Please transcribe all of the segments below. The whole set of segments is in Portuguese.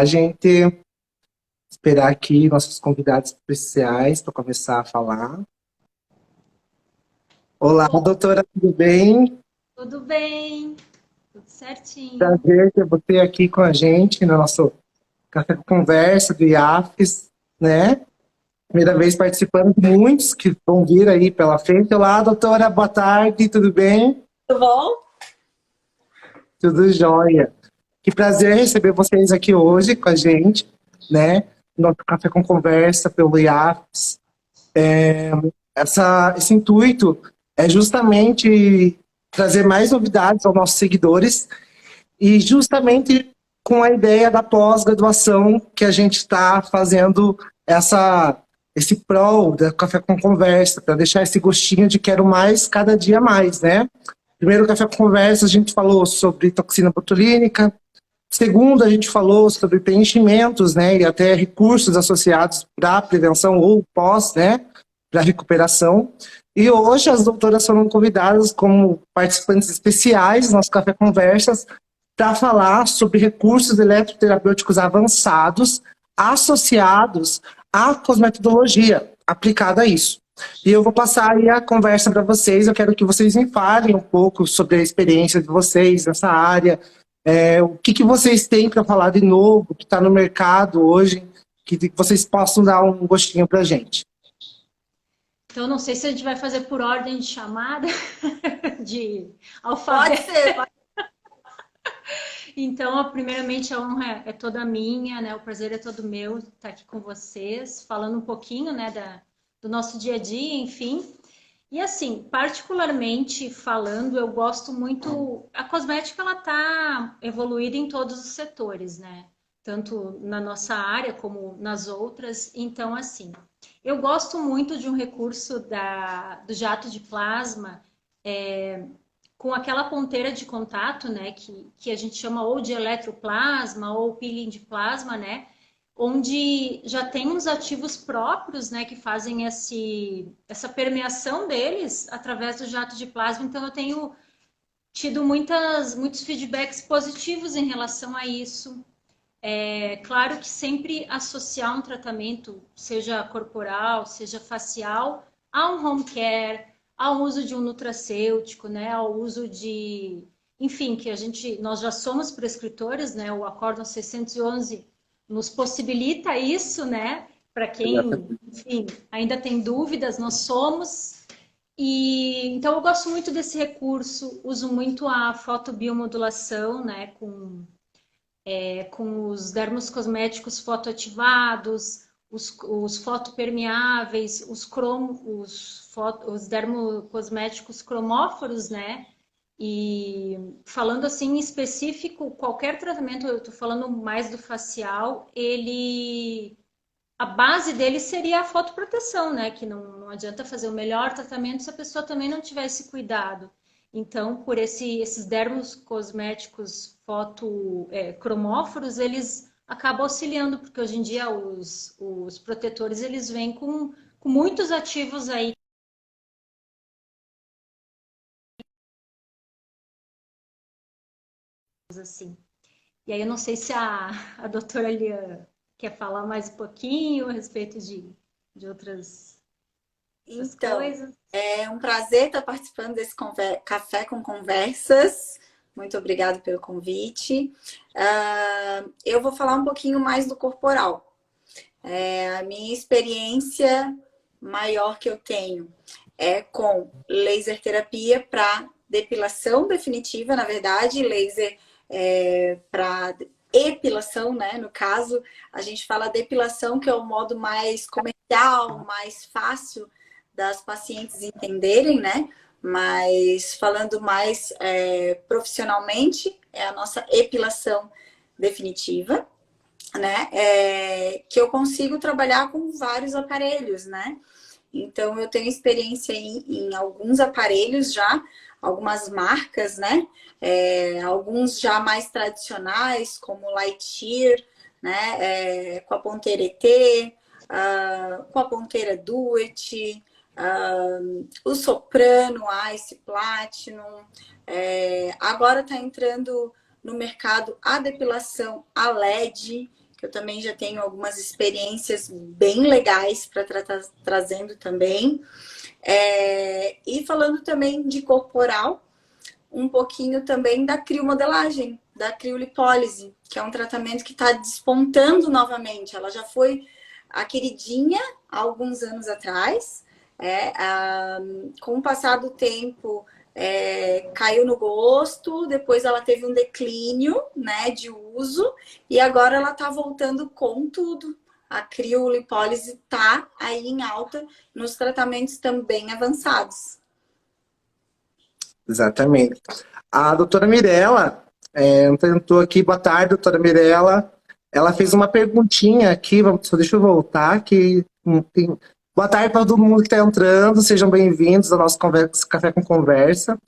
a gente esperar aqui nossos convidados especiais para começar a falar. Olá, Bom, doutora, tudo bem? tudo bem, tudo certinho. Prazer ter você aqui com a gente no nosso Café com Conversa do IAFES, né? Primeira vez participando, muitos que vão vir aí pela frente. Olá, doutora, boa tarde, tudo bem? Tudo bom? Tudo jóia. Que prazer receber vocês aqui hoje com a gente, né? Nosso Café com Conversa pelo IAFES. Esse intuito é justamente trazer mais novidades aos nossos seguidores e justamente com a ideia da pós-graduação que a gente está fazendo esse prol da Café com Conversa, para deixar esse gostinho de quero mais cada dia mais, né? Primeiro Café com Conversa a gente falou sobre toxina botulínica, segundo a gente falou sobre preenchimentos, né, e até recursos associados para prevenção ou pós, né, para recuperação. E hoje as doutoras foram convidadas como participantes especiais do nosso Café Conversas para falar sobre recursos eletroterapêuticos avançados associados à cosmetologia aplicada a isso. E eu vou passar aí a conversa para vocês. Eu quero que vocês me falem um pouco sobre a experiência de vocês nessa área, o que vocês têm para falar de novo, que está no mercado hoje, que vocês possam dar um gostinho para a gente. Então, não sei se a gente vai fazer por ordem de chamada, de Pode alfabeto. ser, pode. Então, primeiramente, a honra é toda minha, né? O prazer é todo meu estar aqui com vocês, falando um pouquinho, né, do nosso dia a dia, enfim. E assim, particularmente falando, eu gosto muito. A cosmética ela tá evoluída em todos os setores, né? Tanto na nossa área como nas outras. Então, assim, eu gosto muito de um recurso do jato de plasma com aquela ponteira de contato, né? Que a gente chama ou de eletroplasma ou peeling de plasma, né? Onde já tem uns ativos próprios, né, que fazem essa permeação deles através do jato de plasma. Então, eu tenho tido muitos feedbacks positivos em relação a isso. É claro que sempre associar um tratamento, seja corporal, seja facial, a um home care, ao uso de um nutracêutico, né, ao uso de, enfim, nós já somos prescritores, né, o Acórdão 611 nos possibilita isso, né, para quem, enfim, ainda tem dúvidas, nós somos. E então eu gosto muito desse recurso, uso muito a fotobiomodulação, né, com os dermocosméticos fotoativados, os fotopermeáveis, os dermocosméticos cromóforos, né? E falando assim em específico, qualquer tratamento, eu estou falando mais do facial, a base dele seria a fotoproteção, né? Que não adianta fazer o melhor tratamento se a pessoa também não tiver esse cuidado. Então, por esses dermos cosméticos cromóforos, eles acabam auxiliando, porque hoje em dia os protetores eles vêm com muitos ativos aí. Assim. E aí eu não sei se a doutora Lia quer falar mais um pouquinho a respeito de outras Então, coisas. é um prazer estar participando desse Café com Conversas. Muito obrigada pelo convite. Eu vou falar um pouquinho mais do corporal. A minha experiência maior que eu tenho é com laser terapia para depilação definitiva, na verdade, laser para epilação, né? No caso, a gente fala depilação, que é o modo mais comercial, mais fácil das pacientes entenderem, né? Mas falando mais profissionalmente, é a nossa epilação definitiva, né? Que eu consigo trabalhar com vários aparelhos, né? Então, eu tenho experiência em alguns aparelhos já, algumas marcas, né? Alguns já mais tradicionais, como o Lightyear, né? Com a ponteira ET, com a ponteira Do It, o Soprano, Ice Platinum. Agora está entrando no mercado a depilação a LED, que eu também já tenho algumas experiências bem legais para trazendo também. E falando também de corporal, um pouquinho também da criomodelagem, da criolipólise, que é um tratamento que está despontando novamente. Ela já foi a queridinha há alguns anos atrás. Com o passar do tempo, caiu no gosto, depois ela teve um declínio, né, de uso, e agora ela está voltando com tudo. A criolipólise está aí em alta nos tratamentos também avançados. Exatamente. A doutora Mirella tentou aqui. Boa tarde, doutora Mirella. Ela fez uma perguntinha aqui, só deixa eu voltar, que tem... Boa tarde para todo mundo que está entrando, sejam bem-vindos ao nosso Café com Conversa.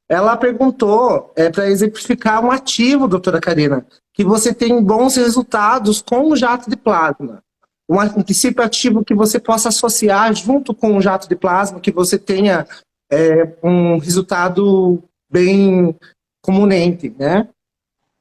Ela perguntou, para exemplificar um ativo, doutora Karina, que você tem bons resultados com o jato de plasma. Um princípio ativo que você possa associar junto com o jato de plasma, que você tenha um resultado bem comunente, né?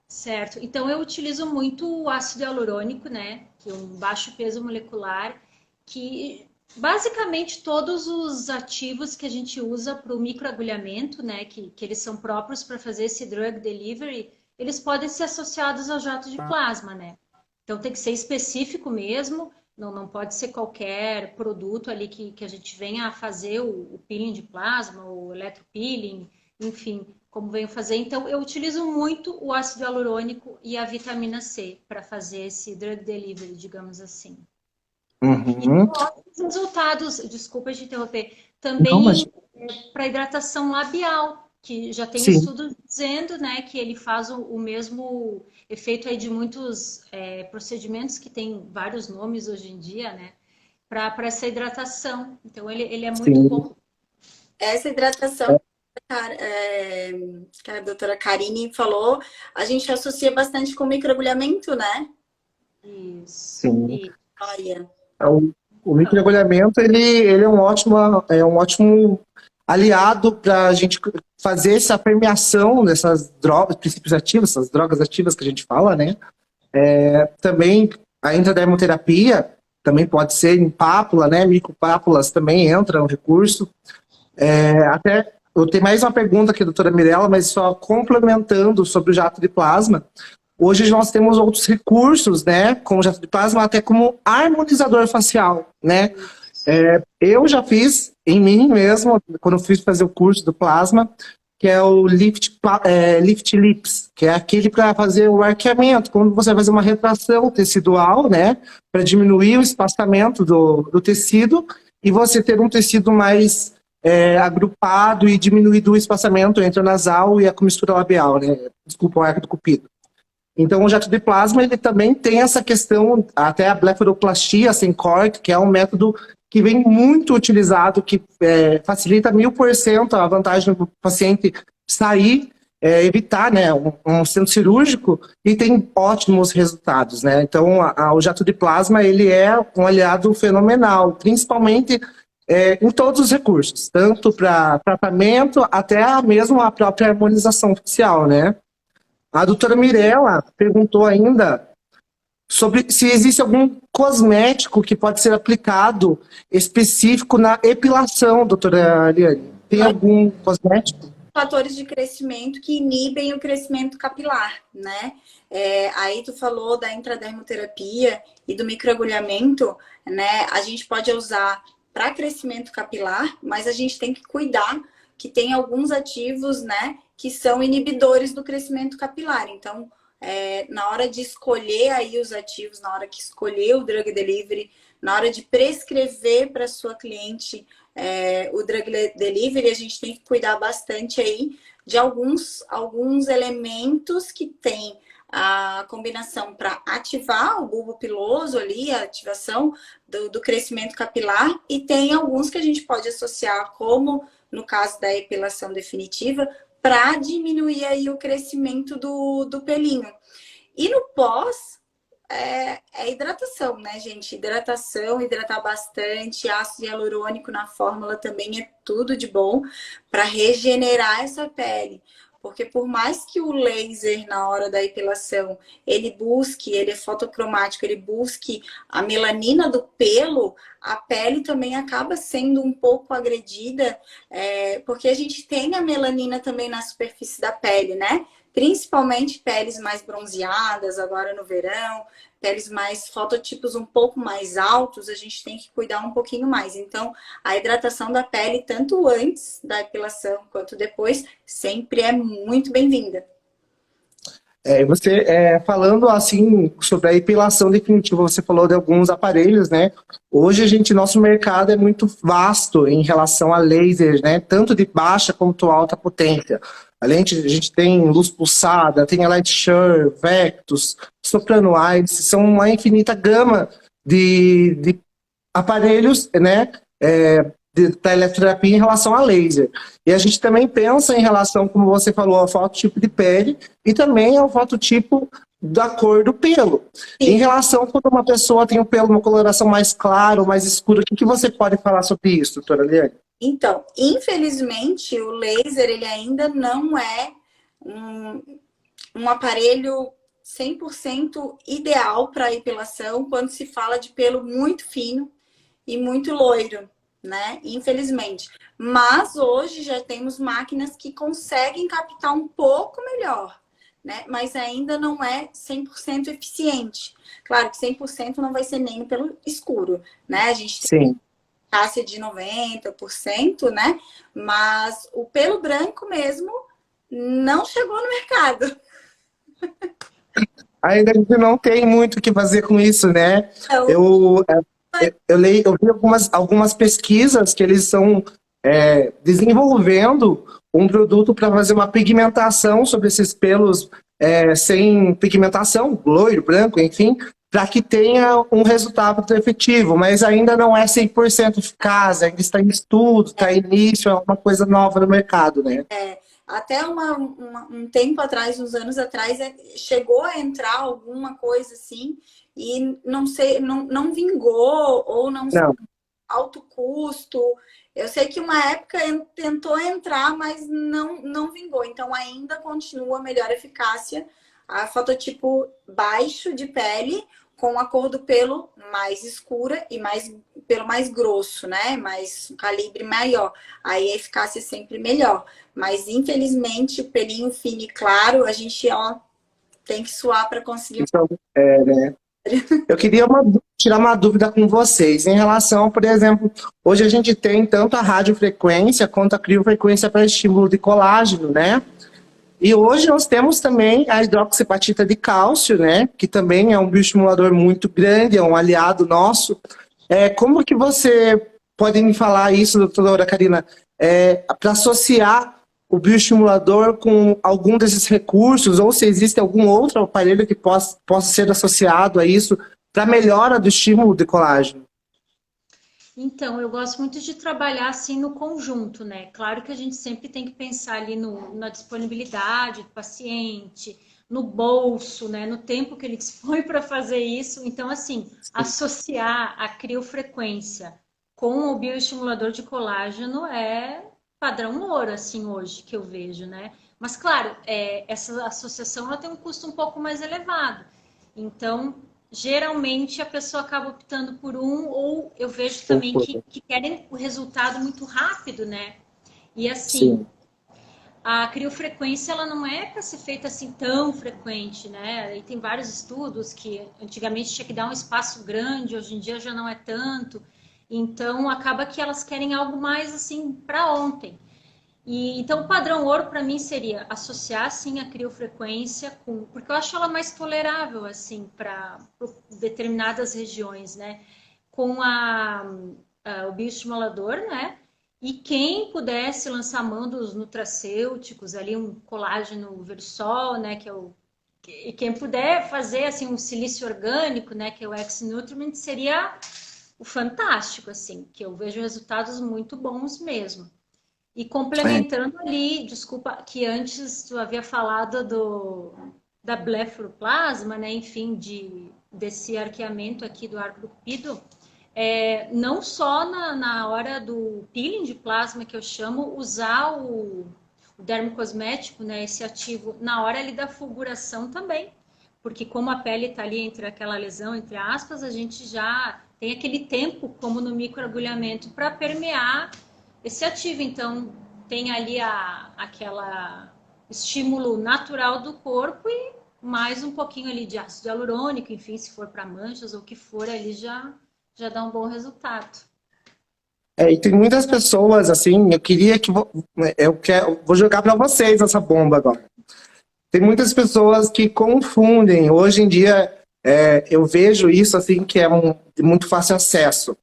Certo. Então, eu utilizo muito o ácido hialurônico, né? Que é um baixo peso molecular, que basicamente todos os ativos que a gente usa para o microagulhamento, né? Que eles são próprios para fazer esse drug delivery, eles podem ser associados ao jato de plasma, né? Então, tem que ser específico mesmo. Não pode ser qualquer produto ali que a gente venha a fazer o peeling de plasma, o electropeeling, enfim, como venho fazer. Então, eu utilizo muito o ácido hialurônico e a vitamina C para fazer esse drug delivery, digamos assim. Uhum. E resultados, desculpa te interromper, também para hidratação labial, que já tem estudos dizendo, né, que ele faz o mesmo efeito aí de muitos procedimentos que tem vários nomes hoje em dia, né, para essa hidratação. Então, ele é muito bom. Essa hidratação que a doutora Karine falou, a gente associa bastante com microagulhamento, né? Isso. Sim. Olha. O microagulhamento, ele é um ótimo aliado para a gente fazer essa permeação dessas drogas, princípios ativos, essas drogas ativas que a gente fala, né? Também a intradermoterapia também pode ser em pápula, né? Micropápulas também entra no recurso. Até eu tenho mais uma pergunta aqui, doutora Mirella, mas só complementando sobre o jato de plasma. Hoje nós temos outros recursos, né, com o jato de plasma, até como harmonizador facial, né? Eu já fiz em mim mesmo, quando eu fiz fazer o curso do plasma, que é o Lift Lips, que é aquele para fazer o arqueamento, quando você vai fazer uma retração tecidual, né, para diminuir o espaçamento do tecido e você ter um tecido mais agrupado e diminuir o espaçamento entre o nasal e a comistura labial, né? Desculpa, o arco do cupido. Então, o jato de plasma, ele também tem essa questão, até a blefaroplastia sem corte, que é um método que vem muito utilizado, que facilita 1000% a vantagem do paciente sair, evitar, né, um centro cirúrgico, e tem ótimos resultados, né? Então, o jato de plasma, ele é um aliado fenomenal, principalmente em todos os recursos, tanto para tratamento, até mesmo a própria harmonização facial, né? A doutora Mirella perguntou ainda sobre se existe algum cosmético que pode ser aplicado específico na epilação, doutora Ariane. Tem algum cosmético? Fatores de crescimento que inibem o crescimento capilar, né? Aí tu falou da intradermoterapia e do microagulhamento, né? A gente pode usar para crescimento capilar, mas a gente tem que cuidar que tem alguns ativos, né, que são inibidores do crescimento capilar. Então, na hora de escolher aí os ativos, na hora que escolher o drug delivery, na hora de prescrever para sua cliente o drug delivery, a gente tem que cuidar bastante aí de alguns elementos que tem a combinação para ativar o bulbo piloso ali, a ativação do crescimento capilar, e tem alguns que a gente pode associar, como no caso da epilação definitiva, para diminuir aí o crescimento do pelinho. E no pós, hidratação, né, gente? Hidratação, hidratar bastante, ácido hialurônico na fórmula também é tudo de bom para regenerar essa pele. porque por mais que o laser, na hora da epilação, ele é fotocromático, ele busque a melanina do pelo, a pele também acaba sendo um pouco agredida, porque a gente tem a melanina também na superfície da pele, né? Principalmente peles mais bronzeadas, agora no verão, peles mais fototipos um pouco mais altos, a gente tem que cuidar um pouquinho mais. Então, a hidratação da pele, tanto antes da epilação quanto depois, sempre é muito bem-vinda. Você, falando assim sobre a epilação definitiva, você falou de alguns aparelhos, né? Hoje nosso mercado é muito vasto em relação a lasers, né? Tanto de baixa quanto alta potência. Além de a gente tem luz pulsada, tem a Light Shure, Vectus, Sopranoids, são uma infinita gama de aparelhos, né? Da eletroterapia em relação a laser. E a gente também pensa em relação, como você falou, ao fototipo de pele e também ao fototipo da cor do pelo. Sim. Em relação quando uma pessoa tem o pelo uma coloração mais clara ou mais escura, o que você pode falar sobre isso, doutora Liane? Então, infelizmente, o laser ele ainda não é um aparelho 100% ideal para epilação quando se fala de pelo muito fino e muito loiro, né? Infelizmente. Mas hoje já temos máquinas que conseguem captar um pouco melhor, né? Mas ainda não é 100% eficiente. Claro que 100% não vai ser nem pelo escuro, né? A gente tem Sim. eficácia de 90%, né? Mas o pelo branco mesmo não chegou no mercado. Ainda a gente não tem muito o que fazer com isso, né? Então, Eu vi algumas pesquisas que eles estão desenvolvendo um produto para fazer uma pigmentação sobre esses pelos sem pigmentação, loiro, branco, enfim, para que tenha um resultado efetivo, mas ainda não é 100% eficaz, ainda está em estudo, está em início, é uma coisa nova no mercado, né? até um tempo atrás, uns anos atrás, chegou a entrar alguma coisa assim e não sei, não vingou ou não Não. alto custo. Eu sei que uma época tentou entrar, mas não vingou. Então ainda continua a melhor eficácia a fototipo baixo de pele com a cor do pelo mais escura e pelo mais grosso, né? Mais um calibre maior. Aí a eficácia é sempre melhor. Mas infelizmente o pelinho fino e claro, a gente tem que suar para conseguir. Então, né? Eu queria tirar uma dúvida com vocês em relação, por exemplo, hoje a gente tem tanto a radiofrequência quanto a criofrequência para estímulo de colágeno, né? E hoje nós temos também a hidroxiapatita de cálcio, né? Que também é um bioestimulador muito grande, é um aliado nosso. Como que você pode me falar isso, doutora Karina, para associar o bioestimulador com algum desses recursos, ou se existe algum outro aparelho que possa ser associado a isso para melhora do estímulo de colágeno? Então, eu gosto muito de trabalhar assim no conjunto, né? Claro que a gente sempre tem que pensar ali na disponibilidade do paciente, no bolso, né? No tempo que ele dispõe para fazer isso. Então, assim, associar a criofrequência com o bioestimulador de colágeno é padrão ouro, assim, hoje, que eu vejo, né? Mas, claro, essa associação ela tem um custo um pouco mais elevado. Então, geralmente a pessoa acaba optando por um, ou eu vejo também que querem o resultado muito rápido, né? E assim, Sim. a criofrequência ela não é para ser feita assim tão frequente, né? E tem vários estudos que antigamente tinha que dar um espaço grande, hoje em dia já não é tanto. Então acaba que elas querem algo mais assim para ontem. E, então, o padrão ouro para mim seria associar sim a criofrequência com, porque eu acho ela mais tolerável assim para determinadas regiões, né? Com o bioestimulador, né? E quem pudesse lançar mão dos nutracêuticos, ali um colágeno versol, né? E quem puder fazer assim um silício orgânico, né? Que é o X-Nutriment, seria o fantástico, assim, que eu vejo resultados muito bons mesmo. E complementando ali, desculpa, que antes tu havia falado da blefaroplasma, né? Enfim, desse arqueamento aqui do arco do cupido, não só na hora do peeling de plasma, que eu chamo, usar o o dermocosmético, né, esse ativo, na hora ali da fulguração também. Porque como a pele está ali entre aquela lesão, entre aspas, a gente já tem aquele tempo, como no microagulhamento, para permear esse ativo. Então, tem ali aquela estímulo natural do corpo e mais um pouquinho ali de ácido hialurônico, enfim, se for para manchas ou o que for, ali já dá um bom resultado. E tem muitas pessoas, assim, eu queria que... vou jogar para vocês essa bomba agora. Tem muitas pessoas que confundem. Hoje em dia, eu vejo isso, assim, que é de muito fácil acesso.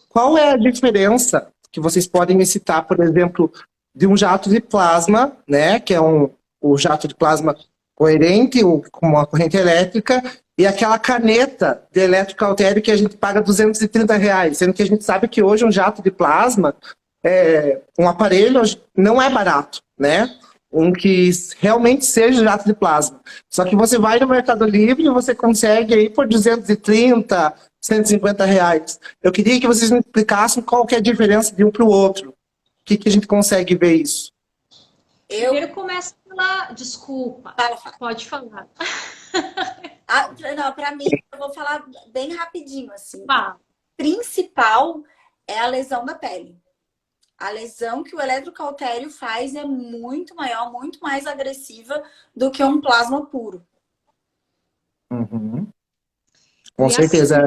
Qual é a diferença que vocês podem me citar, por exemplo, de um jato de plasma, né, que é o jato de plasma coerente, com uma corrente elétrica, e aquela caneta de eletrocautério que a gente paga R$230, sendo que a gente sabe que hoje um jato de plasma, um aparelho não é barato, né? Um que realmente seja jato de plasma. Só que você vai no Mercado Livre e você consegue aí por 230, R$150. Eu queria que vocês me explicassem qual que é a diferença de um para o outro. O que a gente consegue ver isso? Primeiro começa pela... Desculpa, Fala. pode falar. Não, para mim, eu vou falar bem rapidinho, assim. Fala. O principal é a lesão da pele. A lesão que o eletrocautério faz é muito maior, muito mais agressiva do que um plasma puro. Uhum. Com certeza.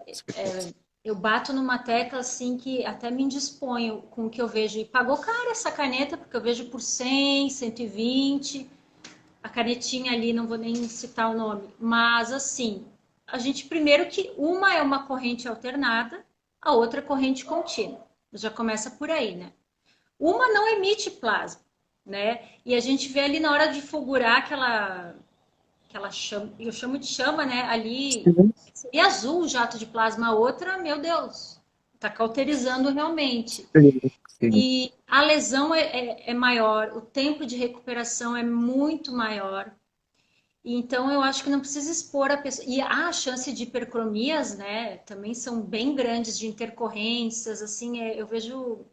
Assim, eu bato numa tecla assim que até me indisponho com o que eu vejo. E pagou caro essa caneta, porque eu vejo por 100, 120. A canetinha ali, não vou nem citar o nome. Mas assim, a gente primeiro que uma é uma corrente alternada, a outra é corrente contínua. Já começa por aí, né? Uma não emite plasma, né? E a gente vê ali na hora de fulgurar aquela chama, eu chamo de chama, né? Ali seria azul o jato de plasma, a outra, meu Deus, tá cauterizando realmente. Sim. E a lesão é maior, o tempo de recuperação é muito maior. Então, eu acho que não precisa expor a pessoa. E a chance de hipercromias, né, também são bem grandes, de intercorrências, assim, eu vejo...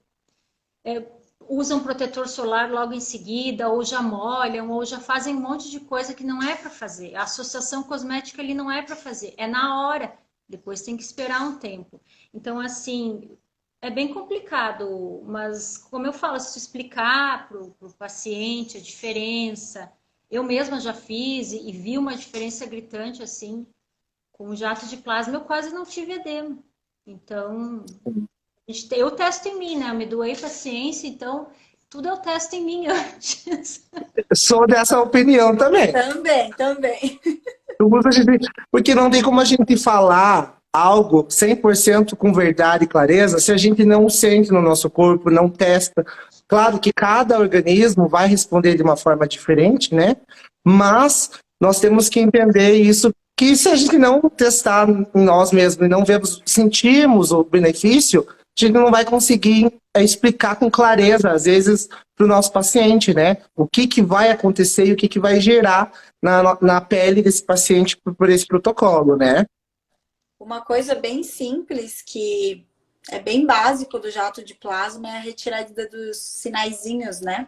usam protetor solar logo em seguida, ou já molham, ou já fazem um monte de coisa que não é para fazer. A associação cosmética ali não é para fazer, é na hora. Depois tem que esperar um tempo. Então, assim, é bem complicado, mas como eu falo, se explicar para o paciente a diferença... Eu mesma já fiz e vi uma diferença gritante, assim, com o jato de plasma, eu quase não tive edema. Então, eu testo em mim, né? Eu me doei para a ciência, então tudo eu testo em mim antes. Sou dessa opinião também. Também. Porque não tem como a gente falar algo 100% com verdade e clareza se a gente não sente no nosso corpo, não testa. Claro que cada organismo vai responder de uma forma diferente, né? Mas nós temos que entender isso, que se a gente não testar em nós mesmos e não sentirmos o benefício, a gente não vai conseguir explicar com clareza, às vezes, para o nosso paciente, né? O que vai acontecer e o que vai gerar na pele desse paciente por esse protocolo, né? Uma coisa bem simples que é bem básico do jato de plasma é a retirada dos sinaizinhos, né?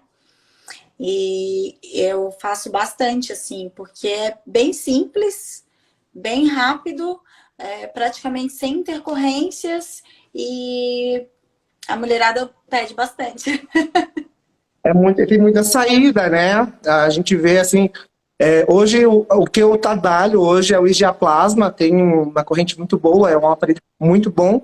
E eu faço bastante, assim, porque é bem simples, bem rápido, praticamente sem intercorrências e a mulherada pede bastante. Tem muita saída, né? A gente vê, assim... hoje, o que eu trabalho hoje é o Igiaplasma, tem uma corrente muito boa, é um aparelho muito bom.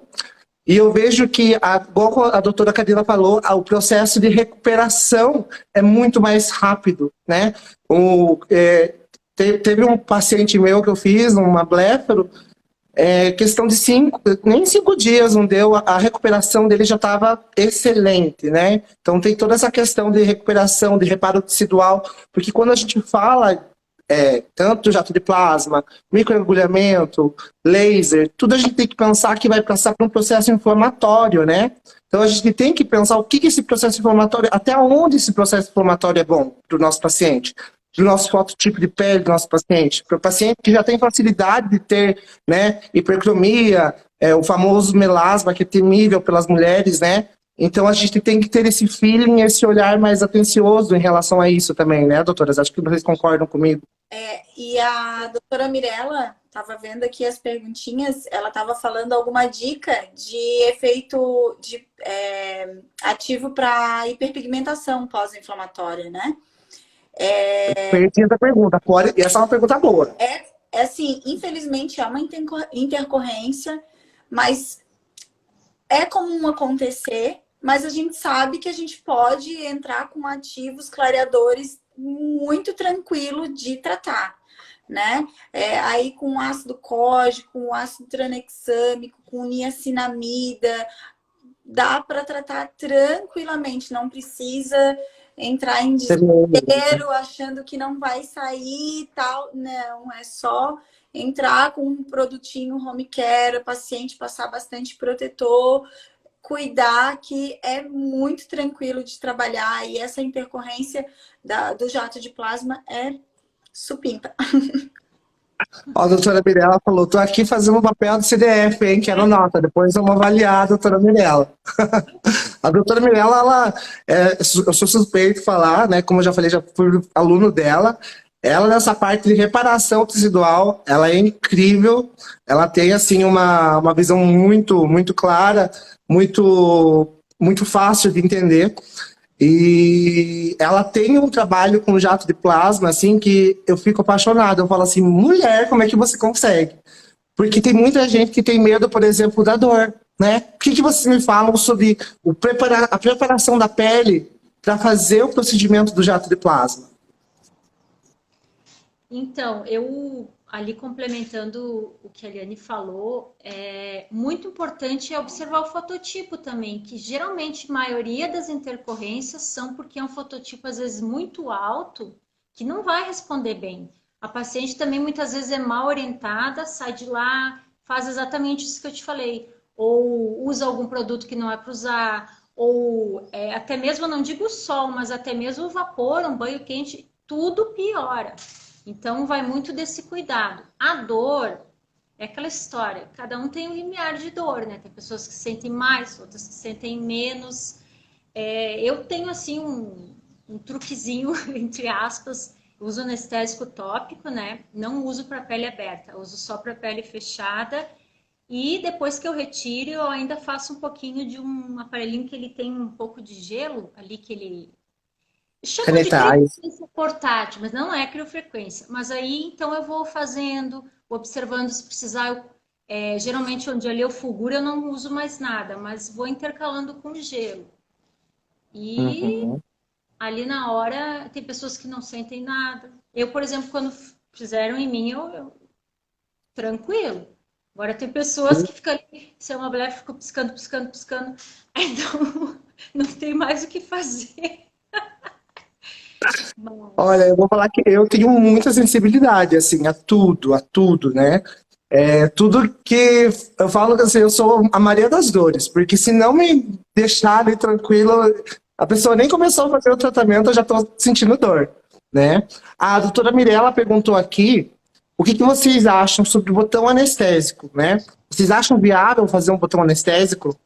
E eu vejo que, igual a doutora Cadila falou, o processo de recuperação é muito mais rápido, né? Teve um paciente meu que eu fiz, uma blefaro, questão de nem 5 dias não deu, a recuperação dele já estava excelente, né? Então tem toda essa questão de recuperação, de reparo tecidual, porque quando a gente fala tanto jato de plasma, microagulhamento, laser, tudo a gente tem que pensar que vai passar por um processo inflamatório, né? Então a gente tem que pensar o que esse processo inflamatório, até onde esse processo inflamatório é bom para o nosso paciente, do nosso fototipo de pele do nosso paciente, para o paciente que já tem facilidade de ter, né, hipercromia, o famoso melasma que é temível pelas mulheres, né? Então a gente tem que ter esse feeling, esse olhar mais atencioso em relação a isso também, né, doutoras? Acho que vocês concordam comigo. E a doutora Mirella estava vendo aqui as perguntinhas, ela estava falando alguma dica de efeito ativo para hiperpigmentação pós-inflamatória, né? Perdi essa pergunta. Essa é uma pergunta boa. Assim, infelizmente é uma intercorrência, mas é comum acontecer, mas a gente sabe que a gente pode entrar com ativos clareadores muito tranquilo de tratar, né? Aí com ácido cógico, com ácido tranexâmico, com niacinamida, dá para tratar tranquilamente, não precisa entrar em desespero achando que não vai sair e tal. Não, é só entrar com um produtinho home care, paciente passar bastante protetor, cuidar, que é muito tranquilo de trabalhar, e essa intercorrência do jato de plasma é supimpa. Ó, a doutora Mirella falou, tô aqui fazendo o papel do CDF, hein? Quero nota, depois vamos avaliar a doutora Mirella. A doutora Mirella, eu sou suspeito de falar, né? Como eu já falei, já fui aluno dela. Ela, nessa parte de reparação tecidual, ela é incrível. Ela tem, assim, uma visão muito, muito clara, muito, muito fácil de entender. E ela tem um trabalho com jato de plasma, assim, que eu fico apaixonado. Eu falo assim, mulher, como é que você consegue? Porque tem muita gente que tem medo, por exemplo, da dor, né? O que vocês me falam sobre a preparação da pele para fazer o procedimento do jato de plasma? Então, ali complementando o que a Eliane falou, muito importante observar o fototipo também, que geralmente a maioria das intercorrências são porque é um fototipo às vezes muito alto, que não vai responder bem. A paciente também muitas vezes é mal orientada, sai de lá, faz exatamente isso que eu te falei, ou usa algum produto que não é para usar, ou até mesmo, não digo sol, mas até mesmo o vapor, um banho quente, tudo piora. Então, vai muito desse cuidado. A dor é aquela história. Cada um tem um limiar de dor, né? Tem pessoas que sentem mais, outras que sentem menos. Eu tenho, assim, um truquezinho, entre aspas. Eu uso anestésico tópico, né? Não uso para pele aberta. Uso só para pele fechada. E depois que eu retiro, eu ainda faço um pouquinho de um aparelhinho que ele tem um pouco de gelo ali, que ele... Chama de criofrequência portátil, mas não é criofrequência. Mas aí, então, eu vou fazendo, observando se precisar. Geralmente, onde ali eu fulguro, eu não uso mais nada, mas vou intercalando com gelo. E ali na hora, tem pessoas que não sentem nada. Eu, por exemplo, quando fizeram em mim, eu tranquilo. Agora, tem pessoas que ficam ali, se é uma mulher, fica piscando, piscando, piscando. Então, não tem mais o que fazer. Olha, eu vou falar que eu tenho muita sensibilidade, assim, a tudo, né? Tudo que eu falo que assim, eu sou a Maria das Dores, porque se não me deixarem tranquilo, a pessoa nem começou a fazer o tratamento, eu já tô sentindo dor, né? A doutora Mirella perguntou aqui o que vocês acham sobre o botão anestésico, né? Vocês acham viável fazer um botão anestésico?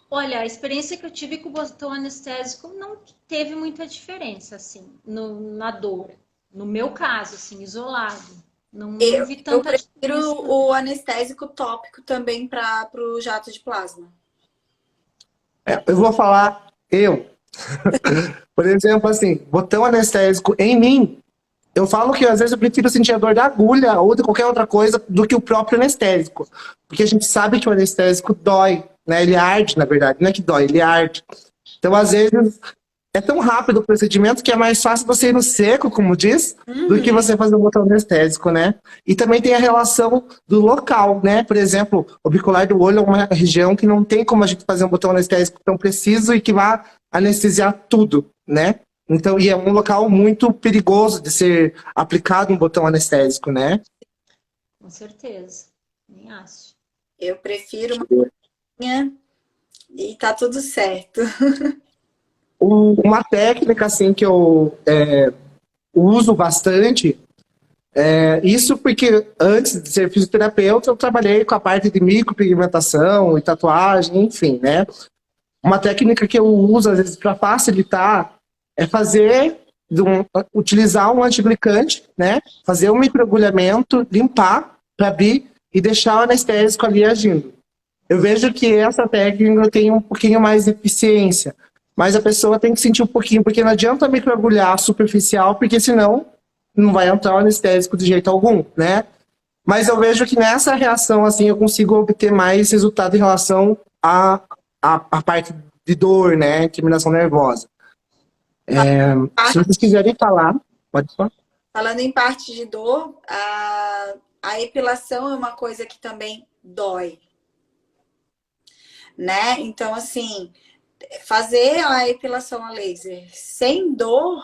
Olha, a experiência que eu tive com o botão anestésico não teve muita diferença, assim, na dor. No meu caso, assim, isolado. Não vi tanta diferença. Eu prefiro o anestésico tópico também para o jato de plasma. Eu vou falar Por exemplo, assim, botão anestésico em mim, eu falo que às vezes eu prefiro sentir a dor da agulha ou de qualquer outra coisa do que o próprio anestésico. Porque a gente sabe que o anestésico dói, né? Ele arde, na verdade. Não é que dói, ele arde. Então, às vezes, é tão rápido o procedimento que é mais fácil você ir no seco, como diz, do que você fazer um botão anestésico, né? E também tem a relação do local, né? Por exemplo, o bicular do olho é uma região que não tem como a gente fazer um botão anestésico tão preciso e que vá anestesiar tudo, né? Então, e é um local muito perigoso de ser aplicado um botão anestésico, né? Com certeza. Nem acho. Eu prefiro uma coisinha e tá tudo certo. Uma técnica, assim, que eu uso bastante, isso porque antes de ser fisioterapeuta, eu trabalhei com a parte de micropigmentação e tatuagem, enfim, né? uma técnica que eu uso, às vezes, para facilitar, é utilizar um antiglicante, né? Fazer um microagulhamento, limpar para abrir e deixar o anestésico ali agindo. Eu vejo que essa técnica tem um pouquinho mais de eficiência, mas a pessoa tem que sentir um pouquinho, porque não adianta microagulhar superficial, porque senão não vai entrar o anestésico de jeito algum, né? Mas eu vejo que nessa reação, assim, eu consigo obter mais resultado em relação à parte de dor, né? Terminação nervosa. Se vocês quiserem falar, pode falar. Falando em parte de dor, a epilação é uma coisa que também dói, né? Então, assim, fazer a epilação a laser sem dor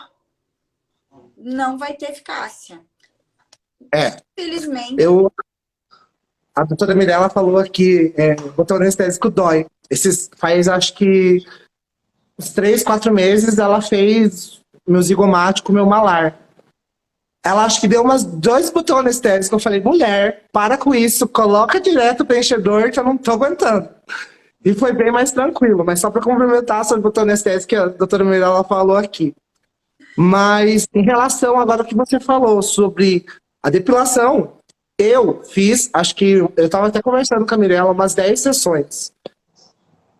não vai ter eficácia. Infelizmente. A doutora Mirella falou que o botão anestésico dói. Faz, acho que, uns 3, 4 meses, ela fez meu zigomático, meu malar. Ela acho que deu 2 botões anestésicos. Eu falei, mulher, para com isso, coloca direto o preenchedor que eu não tô aguentando. E foi bem mais tranquilo, mas só para complementar sobre o botão anestésico que a doutora Mirella falou aqui. Mas em relação agora ao que você falou sobre a depilação, eu fiz, acho que eu estava até conversando com a Mirella, umas 10 sessões.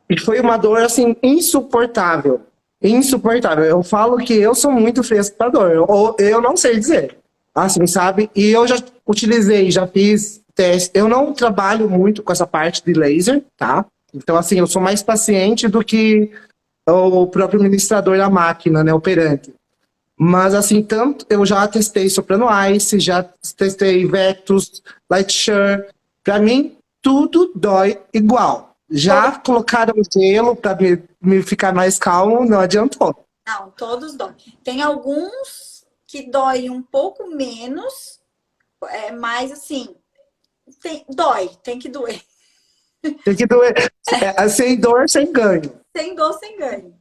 E foi uma dor, assim, insuportável. Insuportável. Eu falo que eu sou muito fresco pra dor. Eu não sei dizer. Assim, sabe? E eu já utilizei, já fiz teste. Eu não trabalho muito com essa parte de laser, tá? Então, assim, eu sou mais paciente do que o próprio administrador da máquina, né? Operante. Mas, assim, tanto eu já testei Soprano Ice, já testei Vectus, Lightshare. Pra mim, tudo dói igual. Já colocaram gelo para me ficar mais calmo, não adiantou. Não, todos dói. Tem alguns que dói um pouco menos, mas assim, dói, tem que doer. Tem que doer. Sem dor, sem ganho. Sem dor, sem ganho.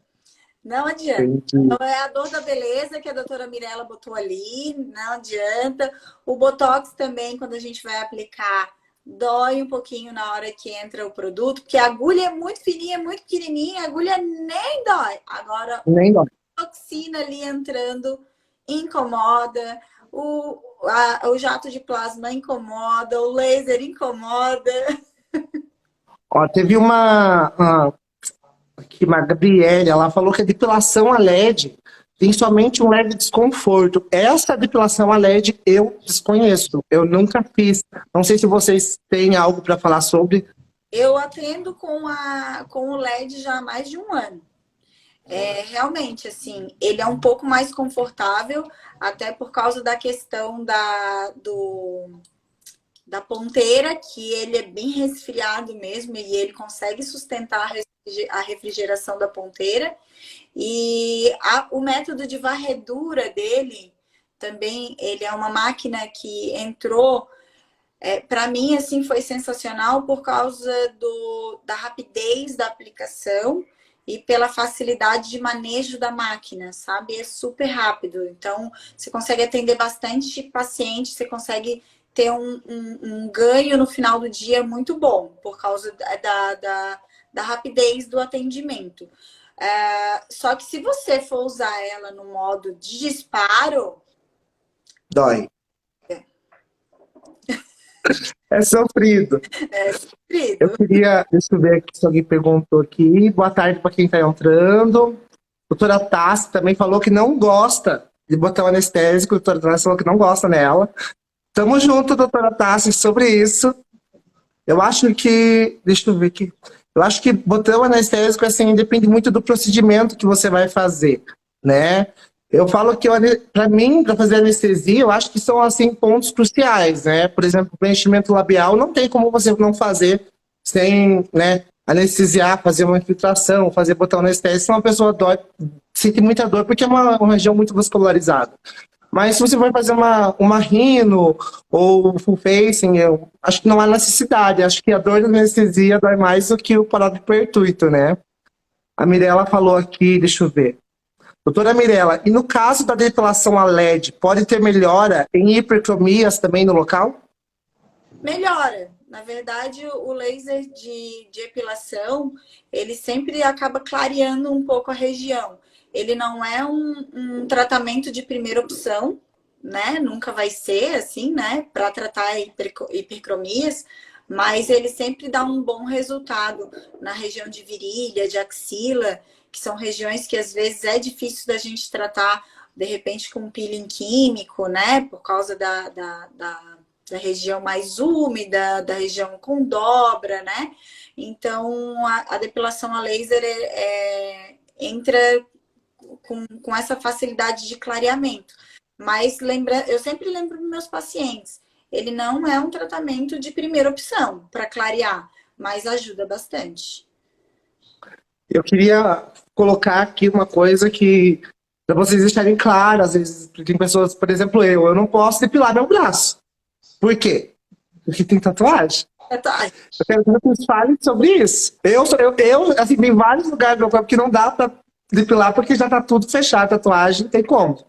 Não adianta. Então, é a dor da beleza que a doutora Mirella botou ali, não adianta. O Botox também, quando a gente vai aplicar, dói um pouquinho na hora que entra o produto, porque a agulha é muito fininha, muito pequenininha, a agulha nem dói. Agora, nem dói. A toxina ali entrando incomoda, o jato de plasma incomoda, o laser incomoda. Ó, teve uma Gabriela, ela falou que a depilação a LED tem somente um leve desconforto. Essa depilação a LED eu desconheço, eu nunca fiz. Não sei se vocês têm algo para falar sobre. Eu atendo com o LED já há mais de um ano. Realmente, assim, ele é um pouco mais confortável, até por causa da questão da ponteira, que ele é bem resfriado mesmo e ele consegue sustentar a refrigeração da ponteira. E o método de varredura dele também, ele é uma máquina que entrou, para mim, assim, foi sensacional por causa da rapidez da aplicação e pela facilidade de manejo da máquina, sabe? É super rápido. Então, você consegue atender bastante paciente, você consegue ter um ganho no final do dia muito bom, por causa da rapidez do atendimento. Só que se você for usar ela no modo de disparo... Dói. É sofrido. É sofrido. Eu queria, deixa eu ver aqui se alguém perguntou aqui. Boa tarde para quem está entrando. Doutora Tassi também falou que não gosta de botar o anestésico. Doutora Tassi falou que não gosta nela. Tamo junto, doutora Tassi, sobre isso. Eu acho que... Deixa eu ver aqui. Eu acho que botar o anestésico, assim, depende muito do procedimento que você vai fazer, né? Eu falo que, para mim, para fazer anestesia, eu acho que são, assim, pontos cruciais, né? Por exemplo, o preenchimento labial não tem como você não fazer sem, né, anestesiar, fazer uma infiltração, botar o anestésico, senão a pessoa sente muita dor, porque é uma região muito vascularizada. Mas se você for fazer uma rino ou full facing, eu acho que não há necessidade. Acho que a dor da anestesia dói mais do que o parótido pertuito, né? A Mirella falou aqui, deixa eu ver. Doutora Mirella, e no caso da depilação a LED, pode ter melhora em hipercromias também no local? Melhora. Na verdade, o laser de epilação, ele sempre acaba clareando um pouco a região. Ele não é um tratamento de primeira opção, né? Nunca vai ser assim, né? Para tratar hipercromias, mas ele sempre dá um bom resultado na região de virilha, de axila, que são regiões que às vezes é difícil da gente tratar, de repente, com um peeling químico, né? Por causa da região mais úmida, da região com dobra, né? Então, a depilação a laser entra com essa facilidade de clareamento. Mas eu sempre lembro dos meus pacientes, ele não é um tratamento de primeira opção para clarear, mas ajuda bastante. Eu queria colocar aqui uma coisa que, para vocês deixarem claro, às vezes tem pessoas, por exemplo, eu não posso depilar meu braço. Por quê? Porque tem tatuagem. Eu quero que vocês falem sobre isso. Eu assim, tem vários lugares do meu corpo que não dá para depilar porque já tá tudo fechado, tatuagem, não tem como.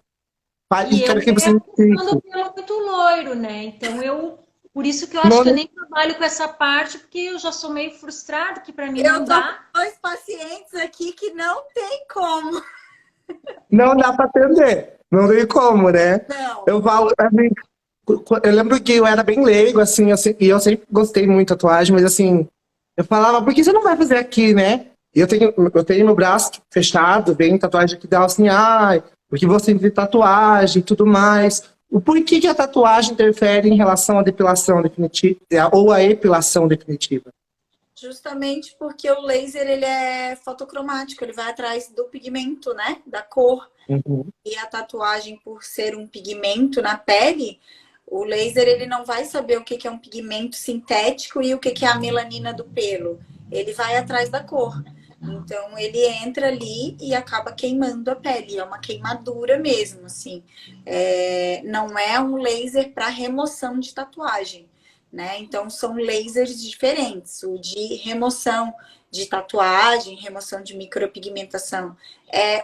E quero eu que você tenho pelo muito loiro, né? Então por isso que eu acho que eu nem trabalho com essa parte, porque eu já sou meio frustrada, que para mim não dá. Eu tô com 2 pacientes aqui que não tem como. Não dá para atender. Não tem como, né? Não. Eu falo, assim, eu lembro que eu era bem leigo, assim, e eu sempre gostei muito de tatuagem, mas assim, eu falava, por que você não vai fazer aqui, né? E eu tenho meu braço fechado, bem tatuagem que dá assim, porque você tem tatuagem e tudo mais. O porquê que a tatuagem interfere em relação à depilação definitiva, ou à epilação definitiva? Justamente porque o laser, ele é fotocromático, ele vai atrás do pigmento, né? Da cor. Uhum. E a tatuagem, por ser um pigmento na pele, o laser, ele não vai saber o que é um pigmento sintético e o que é a melanina do pelo. Ele vai atrás da cor. Então, ele entra ali e acaba queimando a pele. É uma queimadura mesmo, assim. Não é um laser para remoção de tatuagem, né? Então, são lasers diferentes. O de remoção de tatuagem, remoção de micropigmentação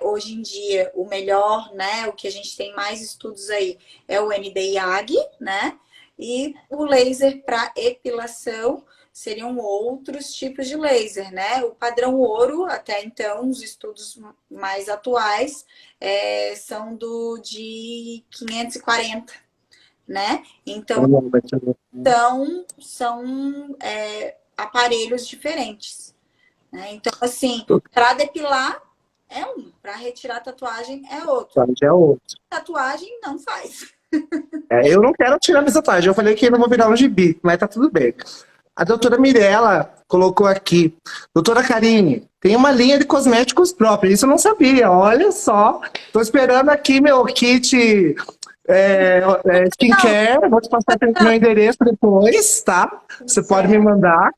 hoje em dia, o melhor, né? O que a gente tem mais estudos aí é o Nd:YAG, né? E o laser para epilação seriam outros tipos de laser, né? O padrão ouro, até então, os estudos mais atuais são de 540, né? Então, são aparelhos diferentes, né? Então, assim, para depilar para retirar tatuagem é outro. Tatuagem não faz. Eu não quero tirar minha tatuagem. Eu falei que eu não vou virar um gibi, mas tá tudo bem. A doutora Mirella colocou aqui. Doutora Karine, tem uma linha de cosméticos própria. Isso eu não sabia. Olha só. Tô esperando aqui meu kit skincare. Vou te passar meu endereço depois, tá? Você pode me mandar.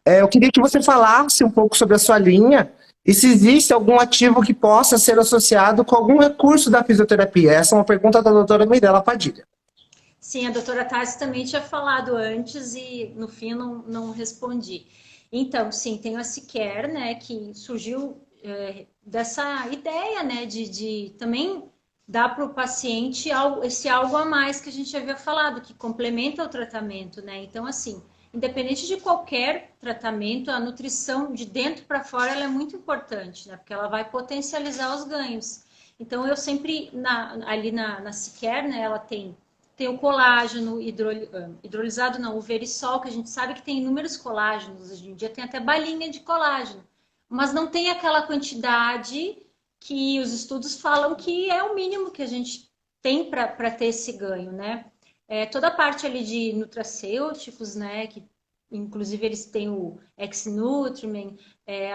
Eu queria que você falasse um pouco sobre a sua linha e se existe algum ativo que possa ser associado com algum recurso da fisioterapia. Essa é uma pergunta da doutora Mirella Padilha. Sim, a doutora Tassi também tinha falado antes e no fim não respondi. Então, sim, tem a Ciquer, né, que surgiu dessa ideia, né, de também dar para o paciente esse algo a mais que a gente havia falado, que complementa o tratamento, né? Então, assim, independente de qualquer tratamento, a nutrição de dentro para fora ela é muito importante, né? Porque ela vai potencializar os ganhos. Então, eu sempre, ali na Ciquer, né, ela tem o colágeno hidrolisado, não, o Verisol, que a gente sabe que tem inúmeros colágenos, hoje em dia tem até balinha de colágeno, mas não tem aquela quantidade que os estudos falam que é o mínimo que a gente tem para ter esse ganho, né? Toda a parte ali de nutracêuticos, né, que inclusive eles têm o X-Nutriment,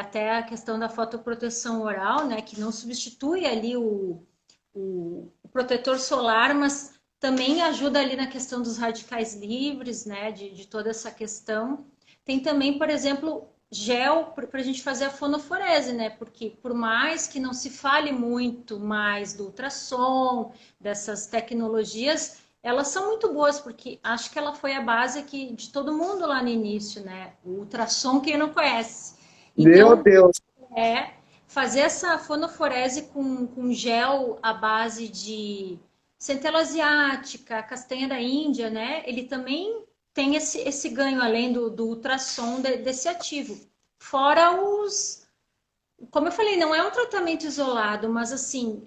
até a questão da fotoproteção oral, né, que não substitui ali o protetor solar, mas também ajuda ali na questão dos radicais livres, né, de toda essa questão. Tem também, por exemplo, gel para a gente fazer a fonoforese, né, porque por mais que não se fale muito mais do ultrassom, dessas tecnologias, elas são muito boas, porque acho que ela foi a base aqui de todo mundo lá no início, né, o ultrassom quem não conhece. Então, meu Deus! Fazer essa fonoforese com gel à base de centela asiática, castanha da Índia, né? Ele também tem esse ganho além do ultrassom desse ativo. Fora como eu falei, não é um tratamento isolado, mas assim,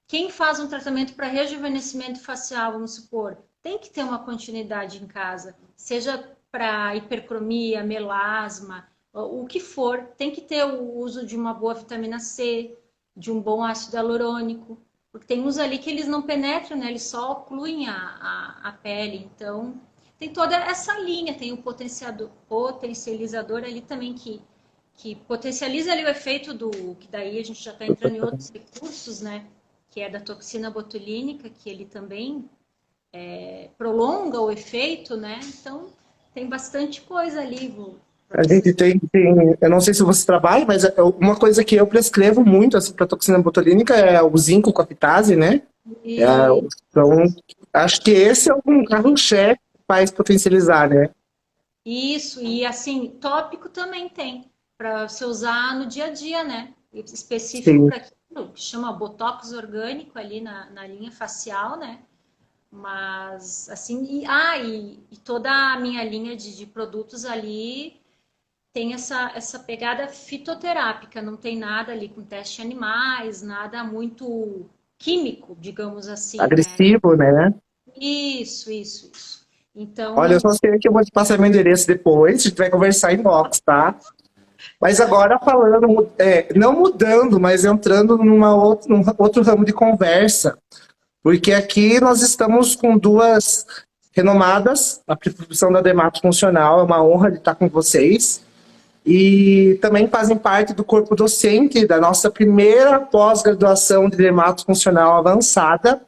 quem faz um tratamento para rejuvenescimento facial, vamos supor, tem que ter uma continuidade em casa, seja para hipercromia, melasma, o que for, tem que ter o uso de uma boa vitamina C, de um bom ácido hialurônico, porque tem uns ali que eles não penetram, né? Eles só ocluem a pele, então tem toda essa linha, tem o potencializador ali também que potencializa ali o efeito que daí a gente já está entrando em outros recursos, né? Que é da toxina botulínica, que ele também prolonga o efeito, né? Então, tem bastante coisa ali, para A você. gente eu não sei se você trabalha, mas uma coisa que eu prescrevo muito assim, para toxina botulínica é o zinco com a fitase, né? É, E então, acho que esse é um carro-chefe que faz potencializar, né? isso, e assim, tópico também tem, para você usar no dia a dia, né? Específico Sim. para aquilo, que chama botox orgânico ali na linha facial, né? Mas, assim, e toda a minha linha de produtos ali tem essa pegada fitoterápica, não tem nada ali com teste em animais, nada muito químico, digamos assim, né? Agressivo, né? Isso. Olha, eu Então, só sei que eu vou te passar meu endereço depois, a gente vai conversar em box, tá? Mas agora falando, não mudando, mas entrando num outro ramo de conversa, porque aqui nós estamos com duas renomadas, a profissão da dermato funcional, é uma honra de estar com vocês, e também fazem parte do corpo docente da nossa primeira pós-graduação de dermato funcional avançada.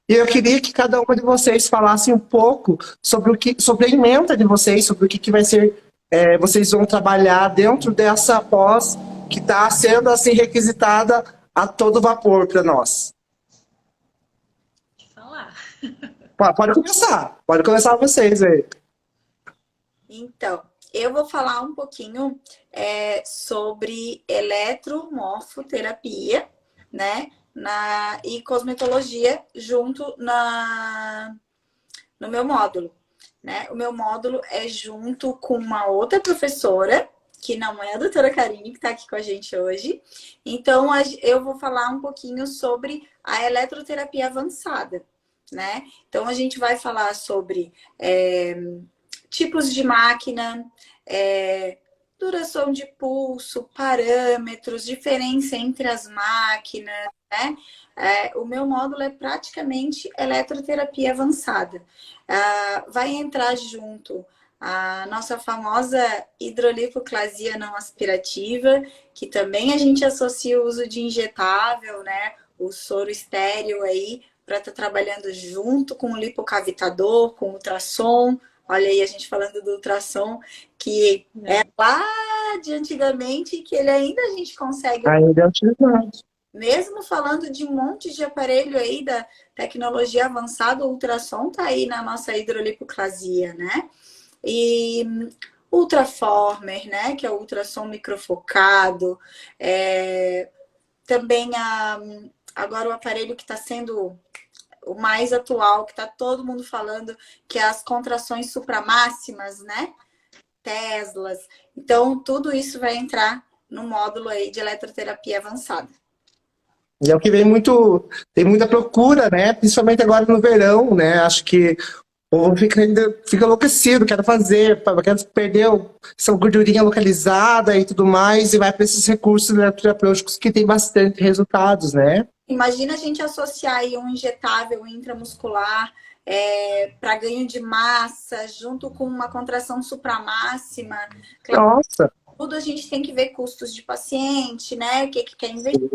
E eu queria que cada uma de vocês falasse um pouco sobre a ementa de vocês, sobre o que vai ser, vocês vão trabalhar dentro dessa pós que está sendo assim requisitada a todo vapor para nós. deixa eu falar. Pode começar vocês aí. Então, eu vou falar um pouquinho sobre eletromorfoterapia, né? E cosmetologia junto no meu módulo, né? O meu módulo é junto com uma outra professora, que não é a doutora Karine, que está aqui com a gente hoje. Então, eu vou falar um pouquinho sobre a eletroterapia avançada, né? Então, a gente vai falar sobre tipos de máquina, duração de pulso, parâmetros, diferença entre as máquinas, né? O meu módulo é praticamente eletroterapia avançada. Vai entrar junto a nossa famosa hidrolipoclasia não aspirativa, que também a gente associa o uso de injetável, né? O soro estéreo aí, para estar trabalhando junto com o lipocavitador, com o ultrassom. Olha aí a gente falando do ultrassom, que é lá de antigamente, que ele ainda a gente consegue, Ainda é utilizado. mesmo falando de um monte de aparelho aí da tecnologia avançada, o ultrassom tá aí na nossa hidrolipoclasia, né? E ultraformer, né? Que é o ultrassom microfocado. Também agora o aparelho que está sendo o mais atual, que está todo mundo falando, que é as contrações supramáximas, né? Teslas. Então, tudo isso vai entrar no módulo aí de eletroterapia avançada. E é o que tem muita procura, né? Principalmente agora no verão, né? Acho que o povo fica enlouquecido, quer fazer, quer perder essa gordurinha localizada e tudo mais, e vai para esses recursos eletroterapêuticos que tem bastante resultados, né? Imagina a gente associar aí um injetável intramuscular para ganho de massa, junto com uma contração supramáxima. Nossa! Tudo a gente tem que ver custos de paciente, né? O que quer investir,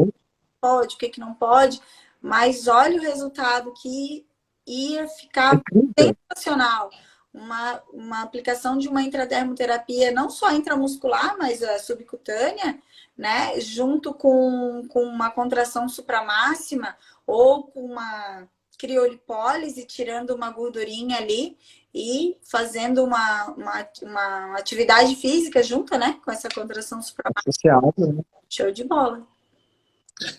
pode, o que não pode. Mas olha o resultado que ia ficar sensacional. Uma aplicação de uma intradermoterapia, não só intramuscular, mas a subcutânea, né? Junto com uma contração supramáxima ou com uma criolipólise, tirando uma gordurinha ali e fazendo uma atividade física junto, né? Com essa contração supramáxima. Social, né? Show de bola.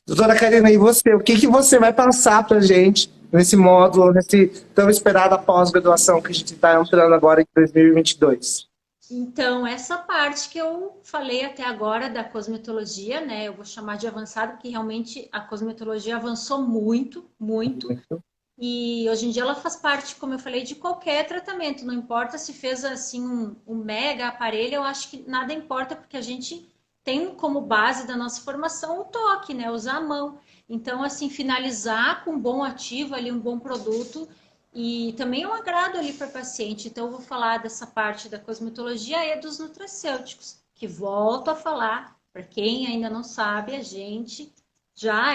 Doutora Karina, e você? O que que você vai passar para a gente nesse módulo, nesse tão esperada pós-graduação que a gente está entrando agora em 2022? Então, essa parte que eu falei até agora da cosmetologia, né? Eu vou chamar de avançado, porque realmente a cosmetologia avançou muito, muito. E hoje em dia ela faz parte, como eu falei, de qualquer tratamento. Não importa se fez assim um mega aparelho, eu acho que nada importa, porque a gente tem como base da nossa formação o toque, né? Usar a mão. Então, assim, finalizar com um bom ativo ali, um bom produto. E também é um agrado ali para o paciente. Então, eu vou falar dessa parte da cosmetologia e dos nutracêuticos, que volto a falar, para quem ainda não sabe, a gente já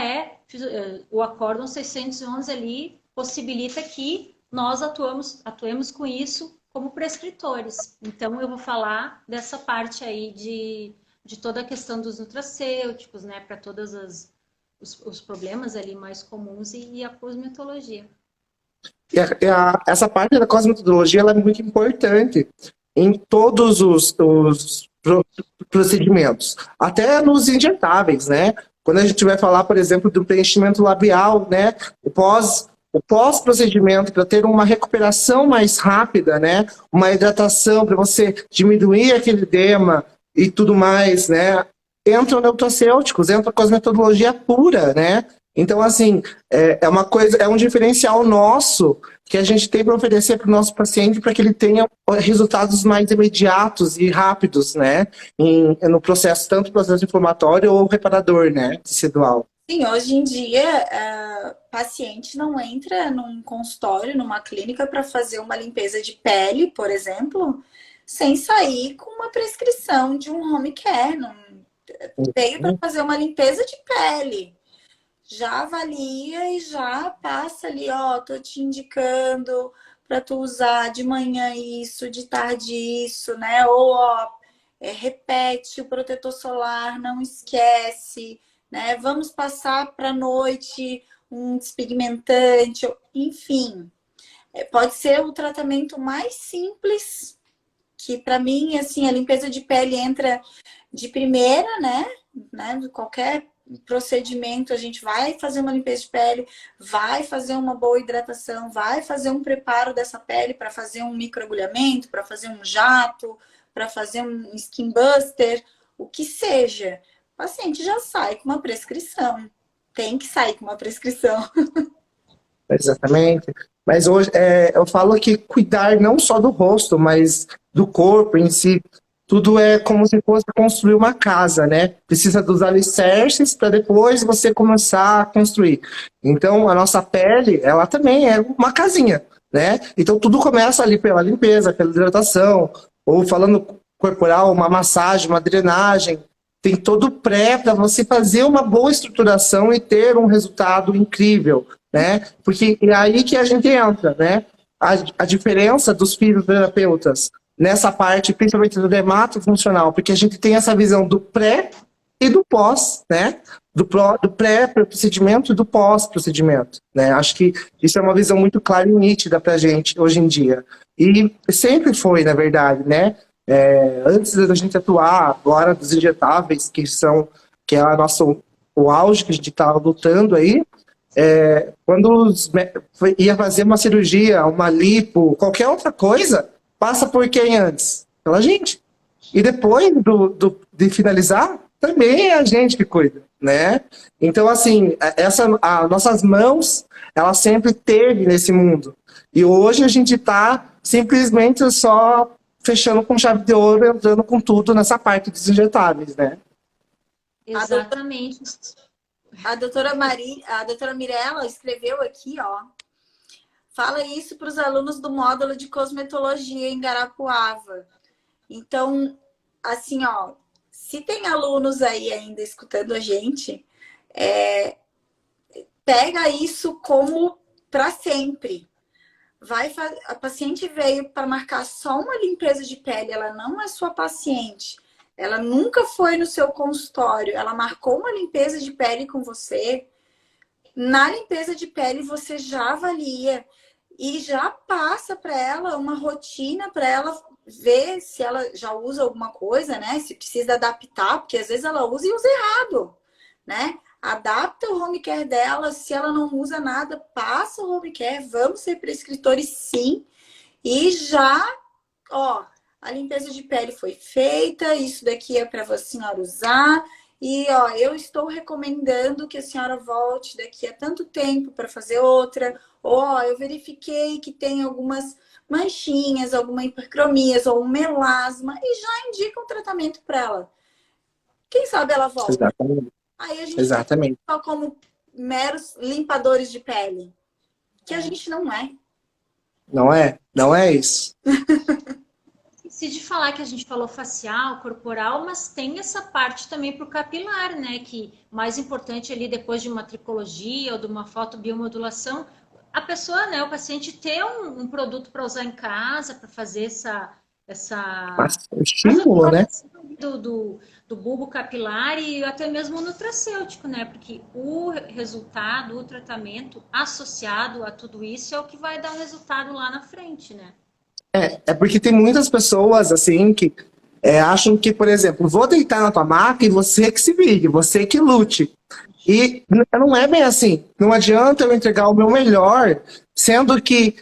o Acórdão 611 ali possibilita que nós atuemos com isso como prescritores. Então, eu vou falar dessa parte aí de toda a questão dos nutracêuticos, né, para todos os problemas ali mais comuns e a cosmetologia. Essa parte da cosmetologia ela é muito importante em todos os procedimentos, até nos injetáveis, né? Quando a gente vai falar, por exemplo, do preenchimento labial, né? O pós-procedimento, para ter uma recuperação mais rápida, né? Uma hidratação, para você diminuir aquele edema e tudo mais, né? Entram nutracêuticos, entra a cosmetologia pura, né? Então, assim, é uma coisa, é um diferencial nosso que a gente tem para oferecer para o nosso paciente para que ele tenha resultados mais imediatos e rápidos, né? No processo, tanto processo inflamatório ou reparador, né? Tecidual. Sim, hoje em dia, paciente não entra num consultório, numa clínica para fazer uma limpeza de pele, por exemplo, sem sair com uma prescrição de um home care. Não veio para fazer uma limpeza de pele. Já avalia e já passa ali, ó, tô te indicando para tu usar de manhã isso, de tarde isso, né? Ou, ó, repete o protetor solar, não esquece, né? Vamos passar para noite um despigmentante, enfim. Pode ser o tratamento mais simples, que para mim, assim, a limpeza de pele entra de primeira, né? Qualquer procedimento, a gente vai fazer uma limpeza de pele, vai fazer uma boa hidratação, vai fazer um preparo dessa pele para fazer um microagulhamento, para fazer um jato, para fazer um skin buster, o que seja. O paciente já sai com uma prescrição. Tem que sair com uma prescrição. Exatamente. Mas hoje eu falo que cuidar não só do rosto, mas do corpo em si. Tudo é como se fosse construir uma casa, né? Precisa dos alicerces para depois você começar a construir. Então, a nossa pele, ela também é uma casinha, né? Então, tudo começa ali pela limpeza, pela hidratação, ou falando corporal, uma massagem, uma drenagem. Tem todo o pré para você fazer uma boa estruturação e ter um resultado incrível, né? Porque é aí que a gente entra, né? A diferença dos fisioterapeutas nessa parte, principalmente do dermatofuncional, porque a gente tem essa visão do pré e do pós, né? Do pré-procedimento e do pós-procedimento, né? Acho que isso é uma visão muito clara e nítida pra gente hoje em dia. E sempre foi, na verdade, né? Antes da gente atuar agora dos injetáveis, que é o auge que a gente está lutando aí, quando ia fazer uma cirurgia, uma lipo, qualquer outra coisa, passa por quem antes? Pela gente. E depois de finalizar, também é a gente que cuida, né? Então, assim, as nossas mãos, ela sempre teve nesse mundo. E hoje a gente está simplesmente só fechando com chave de ouro, entrando com tudo nessa parte dos injetáveis, né? Exatamente. A doutora Mirella escreveu aqui, ó. Fala isso para os alunos do módulo de cosmetologia em Guarapuava. Então, assim, ó, se tem alunos aí ainda escutando a gente, pega isso como para sempre. A paciente veio para marcar só uma limpeza de pele, ela não é sua paciente. Ela nunca foi no seu consultório, ela marcou uma limpeza de pele com você. Na limpeza de pele você já avalia e já passa para ela uma rotina para ela ver se ela já usa alguma coisa, né? Se precisa adaptar, porque às vezes ela usa e usa errado, né? adapta o home care dela. Se ela não usa nada, passa o home care. Vamos ser prescritores, sim. E já, ó, a limpeza de pele foi feita, isso daqui é para a senhora usar. E, ó, eu estou recomendando que a senhora volte daqui a tanto tempo para fazer outra. Ou, ó, eu verifiquei que tem algumas manchinhas, alguma hipercromias ou um melasma e já indica um tratamento para ela. Quem sabe ela volta. Exatamente. Aí a gente Exatamente. só como meros limpadores de pele, que a gente não é. Não é isso. Se de falar que a gente falou facial, corporal, mas tem essa parte também para o capilar, né? Que mais importante ali depois de uma tricologia ou de uma fotobiomodulação, a pessoa, né, o paciente ter um produto para usar em casa, para fazer essa Mas estímulo, né? do bulbo capilar e até mesmo o nutracêutico, né? Porque o resultado, o tratamento associado a tudo isso é o que vai dar o resultado lá na frente, né? É porque tem muitas pessoas, assim, que acham que, por exemplo, vou deitar na tua maca e você que se vire, você que lute. E não é bem assim. Não adianta eu entregar o meu melhor, sendo que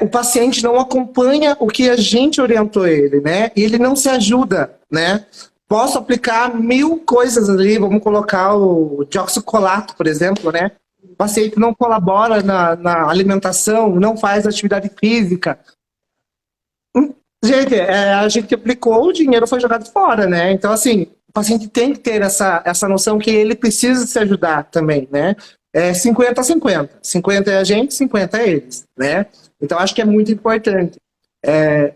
o paciente não acompanha o que a gente orientou ele, né? E ele não se ajuda, né? Posso aplicar 1000 coisas ali, vamos colocar o dioxicolato, por exemplo, né? O paciente não colabora na alimentação, não faz atividade física. Gente, a gente aplicou, o dinheiro foi jogado fora, né? Então, assim, o paciente tem que ter essa noção que ele precisa se ajudar também, né? 50-50. 50 é a gente, 50 é eles, né? Então, acho que é muito importante.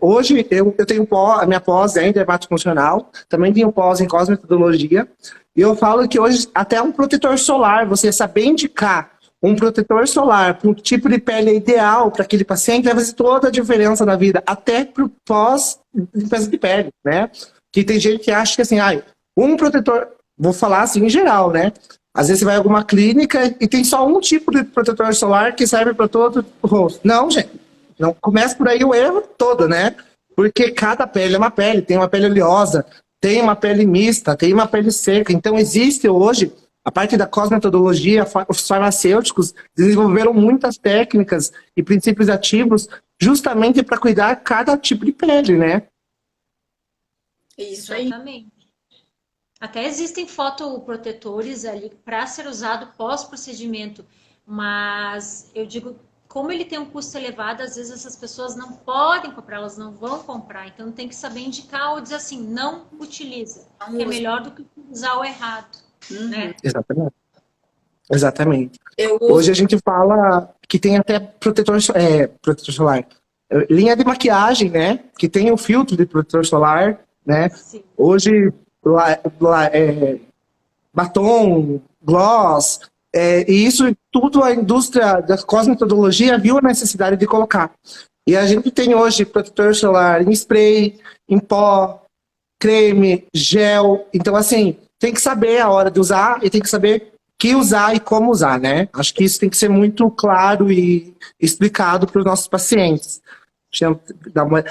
Hoje, eu tenho a minha pós em dermatofuncional, também tenho pós em cosmetodologia, e eu falo que hoje, até um protetor solar, você saber indicar um protetor solar para um tipo de pele ideal para aquele paciente vai fazer toda a diferença na vida, até para o pós-limpeza de pele, né? Que tem gente que acha que assim, um protetor, vou falar assim em geral, né? Às vezes você vai a alguma clínica e tem só um tipo de protetor solar que serve para todo o rosto. Não, gente. Não começa por aí o erro todo, né? Porque cada pele é uma pele. Tem uma pele oleosa, tem uma pele mista, tem uma pele seca. Então existe hoje, a parte da cosmetodologia, os farmacêuticos desenvolveram muitas técnicas e princípios ativos justamente para cuidar cada tipo de pele, né? Isso aí. Exatamente. Até existem fotoprotetores ali para ser usado pós-procedimento, mas eu digo, como ele tem um custo elevado, às vezes essas pessoas não podem comprar, elas não vão comprar, então tem que saber indicar ou dizer assim, não utiliza, que é melhor do que usar o errado, né? Exatamente. Exatamente. Eu uso... Hoje a gente fala que tem até protetor solar. Linha de maquiagem, né? Que tem o filtro de protetor solar, né? Sim. Hoje, batom, gloss, e isso tudo a indústria da cosmetodologia viu a necessidade de colocar. E a gente tem hoje protetor solar em spray, em pó, creme, gel. Então, assim, tem que saber a hora de usar e tem que saber que usar e como usar, né? Acho que isso tem que ser muito claro e explicado para os nossos pacientes.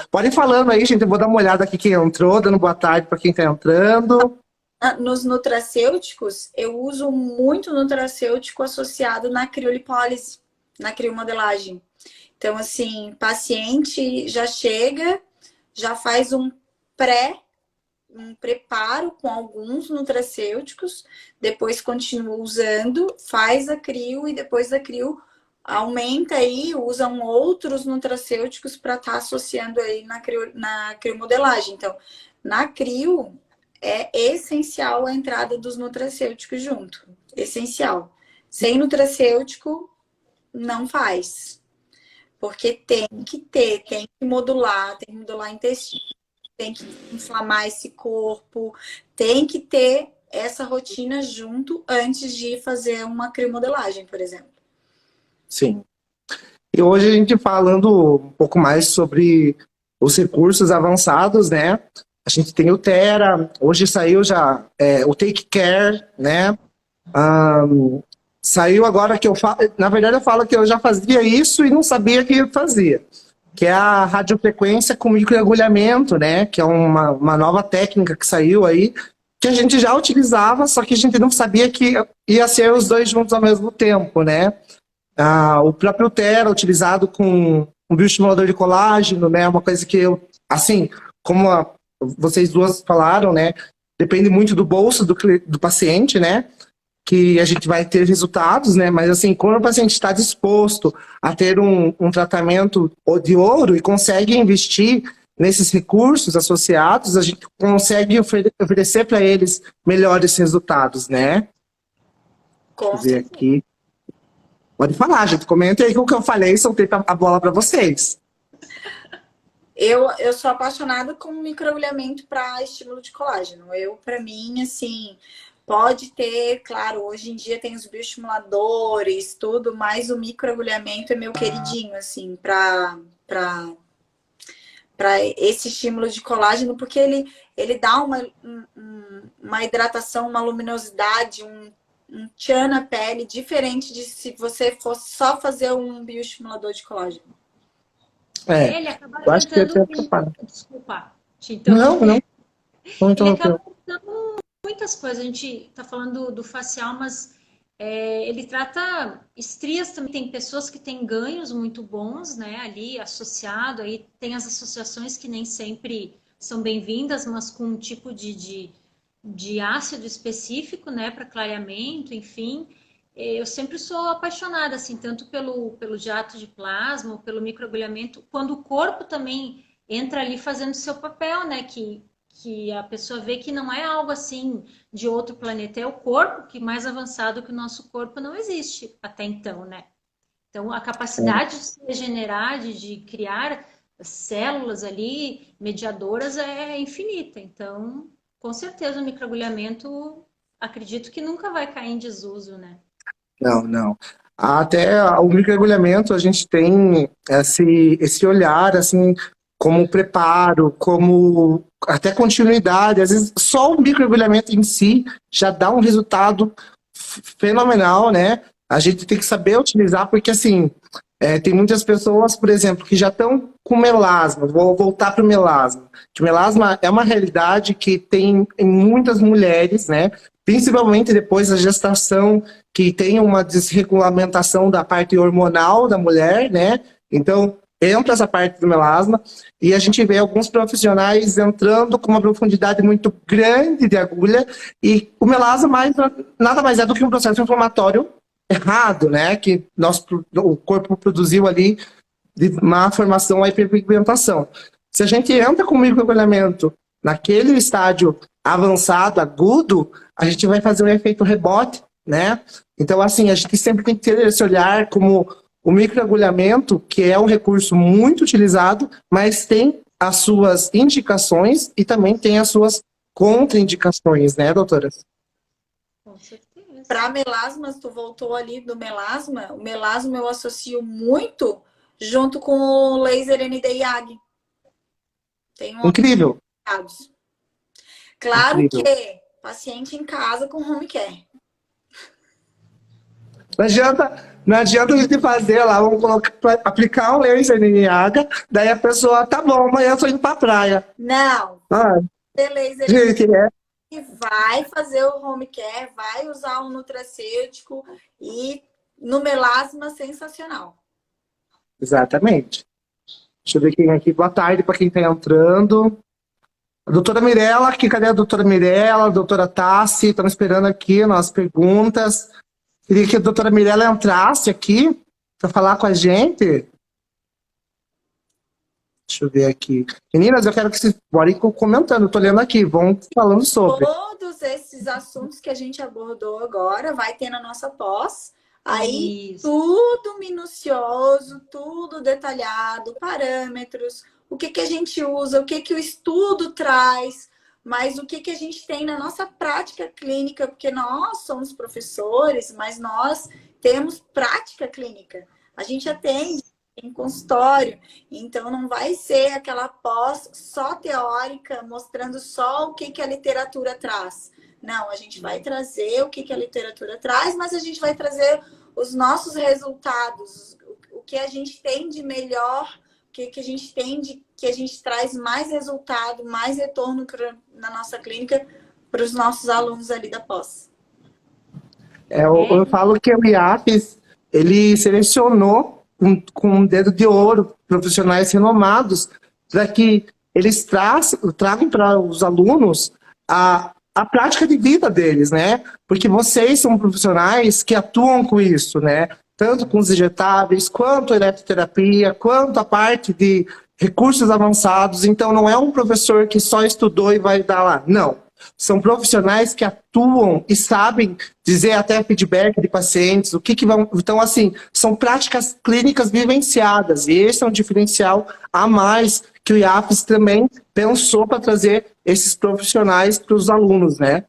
Podem falando aí, gente, eu vou dar uma olhada aqui quem entrou, dando boa tarde para quem está entrando. Nos nutracêuticos, eu uso muito nutracêutico associado na criolipólise, na criomodelagem. Então, assim, paciente já chega, já faz um preparo com alguns nutracêuticos, depois continua usando, faz a crio e depois da crio aumenta aí, usam outros nutracêuticos para estar associando aí na criomodelagem. Então, na crio é essencial a entrada dos nutracêuticos junto, essencial. Sem nutracêutico não faz, porque tem que modular intestino, tem que inflamar esse corpo, tem que ter essa rotina junto antes de fazer uma criomodelagem, por exemplo. Sim. E hoje a gente falando um pouco mais sobre os recursos avançados, né? A gente tem o Thera, hoje saiu já o Take Care, né? Saiu agora que na verdade eu falo que eu já fazia isso e não sabia que fazia. Que é a radiofrequência com microagulhamento, né? Que é uma nova técnica que saiu aí, que a gente já utilizava, só que a gente não sabia que ia ser os dois juntos ao mesmo tempo, né? O próprio Utera, utilizado com um bioestimulador de colágeno, né? Uma coisa que eu, assim, como vocês duas falaram, né? Depende muito do bolso do paciente, né? Que a gente vai ter resultados, né? Mas assim, quando o paciente está disposto a ter um tratamento de ouro e consegue investir nesses recursos associados, a gente consegue oferecer para eles melhores resultados, né? Com Deixa eu ver aqui. Pode falar, gente. Comenta aí com o que eu falei, soltei a bola para vocês. Eu sou apaixonada com microagulhamento para estímulo de colágeno. Para mim, assim, pode ter, claro, hoje em dia tem os bioestimuladores, tudo, mas o microagulhamento é meu queridinho, assim, para esse estímulo de colágeno, porque ele dá uma hidratação, uma luminosidade, um tchan na pele, diferente de se você fosse só fazer um bioestimulador de colágeno. Ele acaba tentando... Desculpa, te Não, não. Ele acaba tentando muitas coisas. A gente está falando do facial, mas ele trata estrias também. Tem pessoas que têm ganhos muito bons, né? Ali associado, aí tem as associações que nem sempre são bem-vindas, mas com um tipo de ácido específico, né? Para clareamento, enfim. Eu sempre sou apaixonada, assim, tanto pelo jato de plasma, ou pelo microagulhamento, quando o corpo também entra ali fazendo seu papel, né? Que a pessoa vê que não é algo assim de outro planeta, é o corpo que mais avançado que o nosso corpo não existe até então, né? Então, a capacidade de se regenerar, de criar células ali, mediadoras, é infinita. Então, com certeza, o microagulhamento, acredito que nunca vai cair em desuso, né? Não, não. Até o microagulhamento, a gente tem esse olhar, assim, como preparo, como até continuidade. Às vezes, só o microagulhamento em si já dá um resultado fenomenal, né? A gente tem que saber utilizar, porque, assim, tem muitas pessoas, por exemplo, que já estão com melasma. Vou voltar para o melasma. Que o melasma é uma realidade que tem em muitas mulheres, né? Principalmente depois da gestação, que tem uma desregulamentação da parte hormonal da mulher, né? Então, entra essa parte do melasma e a gente vê alguns profissionais entrando com uma profundidade muito grande de agulha e o melasma nada mais é do que um processo inflamatório errado, né? Que o corpo produziu ali de má formação à hiperpigmentação. Se a gente entra com microagulhamento naquele estágio avançado, agudo, a gente vai fazer um efeito rebote, né? Então, assim, a gente sempre tem que ter esse olhar como o microagulhamento, que é um recurso muito utilizado, mas tem as suas indicações e também tem as suas contraindicações, né, doutora? Com certeza. Para melasmas, tu voltou ali do melasma. O melasma eu associo muito junto com o laser ND-YAG. Incrível. Claro Incrível. que paciente em casa com home care. Não adianta a gente fazer lá, vamos aplicar o laser ND-YAG, daí a pessoa, tá bom, amanhã eu tô indo pra praia. Não. Laser gente, e vai fazer o home care, vai usar um nutracêutico e no melasma sensacional. Exatamente. Deixa eu ver quem é aqui. Boa tarde para quem está entrando. A doutora Mirella, aqui, cadê a doutora Mirella? A doutora Tassi, estamos esperando aqui nas perguntas. Queria que a doutora Mirella entrasse aqui para falar com a gente. Deixa eu ver aqui. Meninas, eu quero que vocês podem comentando, estou lendo aqui, vão falando sobre. Todos esses assuntos que a gente abordou agora vai ter na nossa pós. Aí, tudo minucioso, tudo detalhado, parâmetros, o que a gente usa, o que o estudo traz, mas o que a gente tem na nossa prática clínica, porque nós somos professores, mas nós temos prática clínica. A gente atende em consultório, então não vai ser aquela pós só teórica, mostrando só o que a literatura traz. Não, a gente vai trazer o que a literatura traz, mas a gente vai trazer os nossos resultados, o que a gente tem de melhor, o que a gente tem que a gente traz mais resultado, mais retorno na nossa clínica para os nossos alunos ali da pós. Eu falo que o IAPES, ele selecionou com um dedo de ouro profissionais renomados para que eles tragam para os alunos a prática de vida deles, né? Porque vocês são profissionais que atuam com isso, né? Tanto com os injetáveis, quanto a eletroterapia, quanto a parte de recursos avançados. Então, não é um professor que só estudou e vai dar lá. Não. São profissionais que atuam e sabem dizer até feedback de pacientes, o que vão... Então, assim, são práticas clínicas vivenciadas. E esse é um diferencial a mais que o IAPES também pensou para trazer esses profissionais para os alunos, né?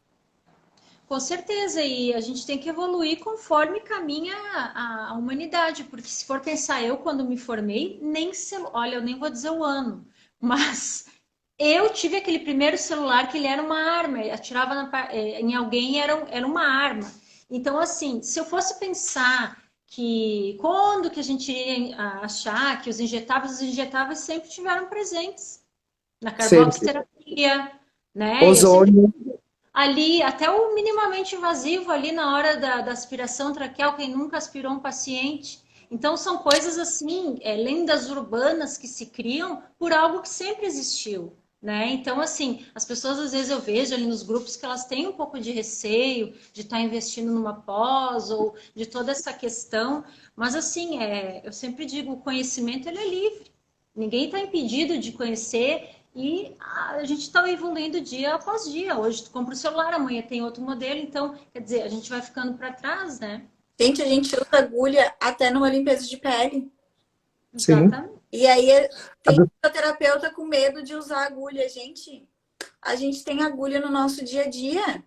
Com certeza, e a gente tem que evoluir conforme caminha a humanidade, porque se for pensar, eu quando me formei, olha, eu nem vou dizer o ano, mas eu tive aquele primeiro celular que ele era uma arma, atirava em alguém era uma arma. Então, assim, se eu fosse pensar que quando que a gente iria achar que os injetáveis sempre tiveram presentes na carboxiterapia, né? Ozônio. Ali, até o minimamente invasivo ali na hora da aspiração traqueal, quem nunca aspirou um paciente. Então, são coisas assim, lendas urbanas que se criam por algo que sempre existiu, né? Então, assim, as pessoas, às vezes, eu vejo ali nos grupos que elas têm um pouco de receio de estar investindo numa pós ou de toda essa questão, mas, assim, eu sempre digo, o conhecimento, ele é livre. Ninguém está impedido de conhecer e a gente está evoluindo dia após dia. Hoje tu compra o celular, amanhã tem outro modelo, então, quer dizer, a gente vai ficando para trás, né? Gente, a gente usa agulha até numa limpeza de pele. Sim. Exatamente. E aí tem fisioterapeuta com medo de usar agulha. Gente, a gente tem agulha no nosso dia a dia.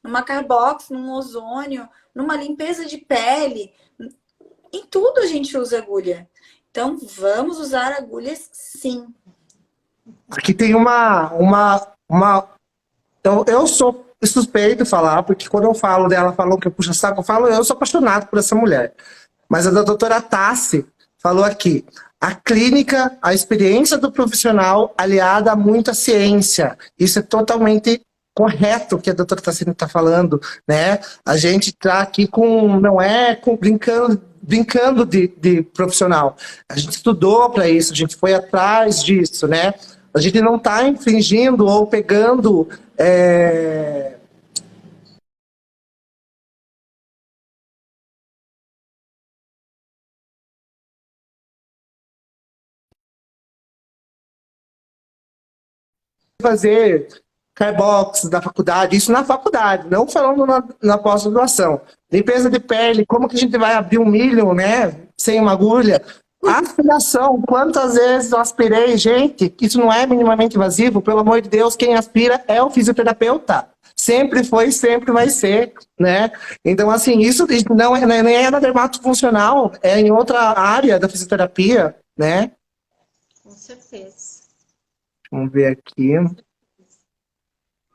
Numa carbox, num ozônio, numa limpeza de pele. Em tudo a gente usa agulha. Então, vamos usar agulhas sim. Aqui tem eu sou suspeito de falar, porque quando eu falo dela, falou que eu puxo saco, eu falo, eu sou apaixonado por essa mulher. Mas a doutora Tassi falou aqui, a clínica, a experiência do profissional aliada a muita ciência. Isso é totalmente correto o que a doutora Tassi está falando, né? A gente está aqui brincando de profissional. A gente estudou para isso, a gente foi atrás disso, né? A gente não está infringindo ou pegando... fazer carbox da faculdade, isso na faculdade, não falando na pós-graduação. Limpeza de pele, como que a gente vai abrir um milho, né, sem uma agulha? Aspiração, quantas vezes eu aspirei, gente, isso não é minimamente invasivo, pelo amor de Deus, quem aspira é o fisioterapeuta. Sempre foi, sempre vai ser, né? Então, assim, isso não nem é na dermatofuncional, é em outra área da fisioterapia, né? Com certeza. Vamos ver aqui.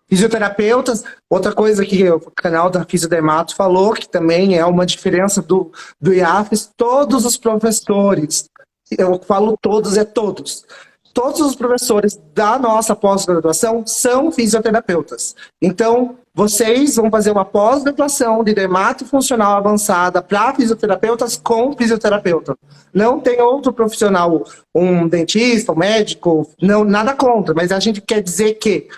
Fisioterapeutas, outra coisa que o canal da Fisiodermato falou, que também é uma diferença do IAFES, todos os professores, eu falo todos, todos os professores da nossa pós-graduação são fisioterapeutas. Então, vocês vão fazer uma pós-graduação de dermatofuncional avançada para fisioterapeutas com fisioterapeuta. Não tem outro profissional, um dentista, um médico, não, nada contra, mas a gente quer dizer que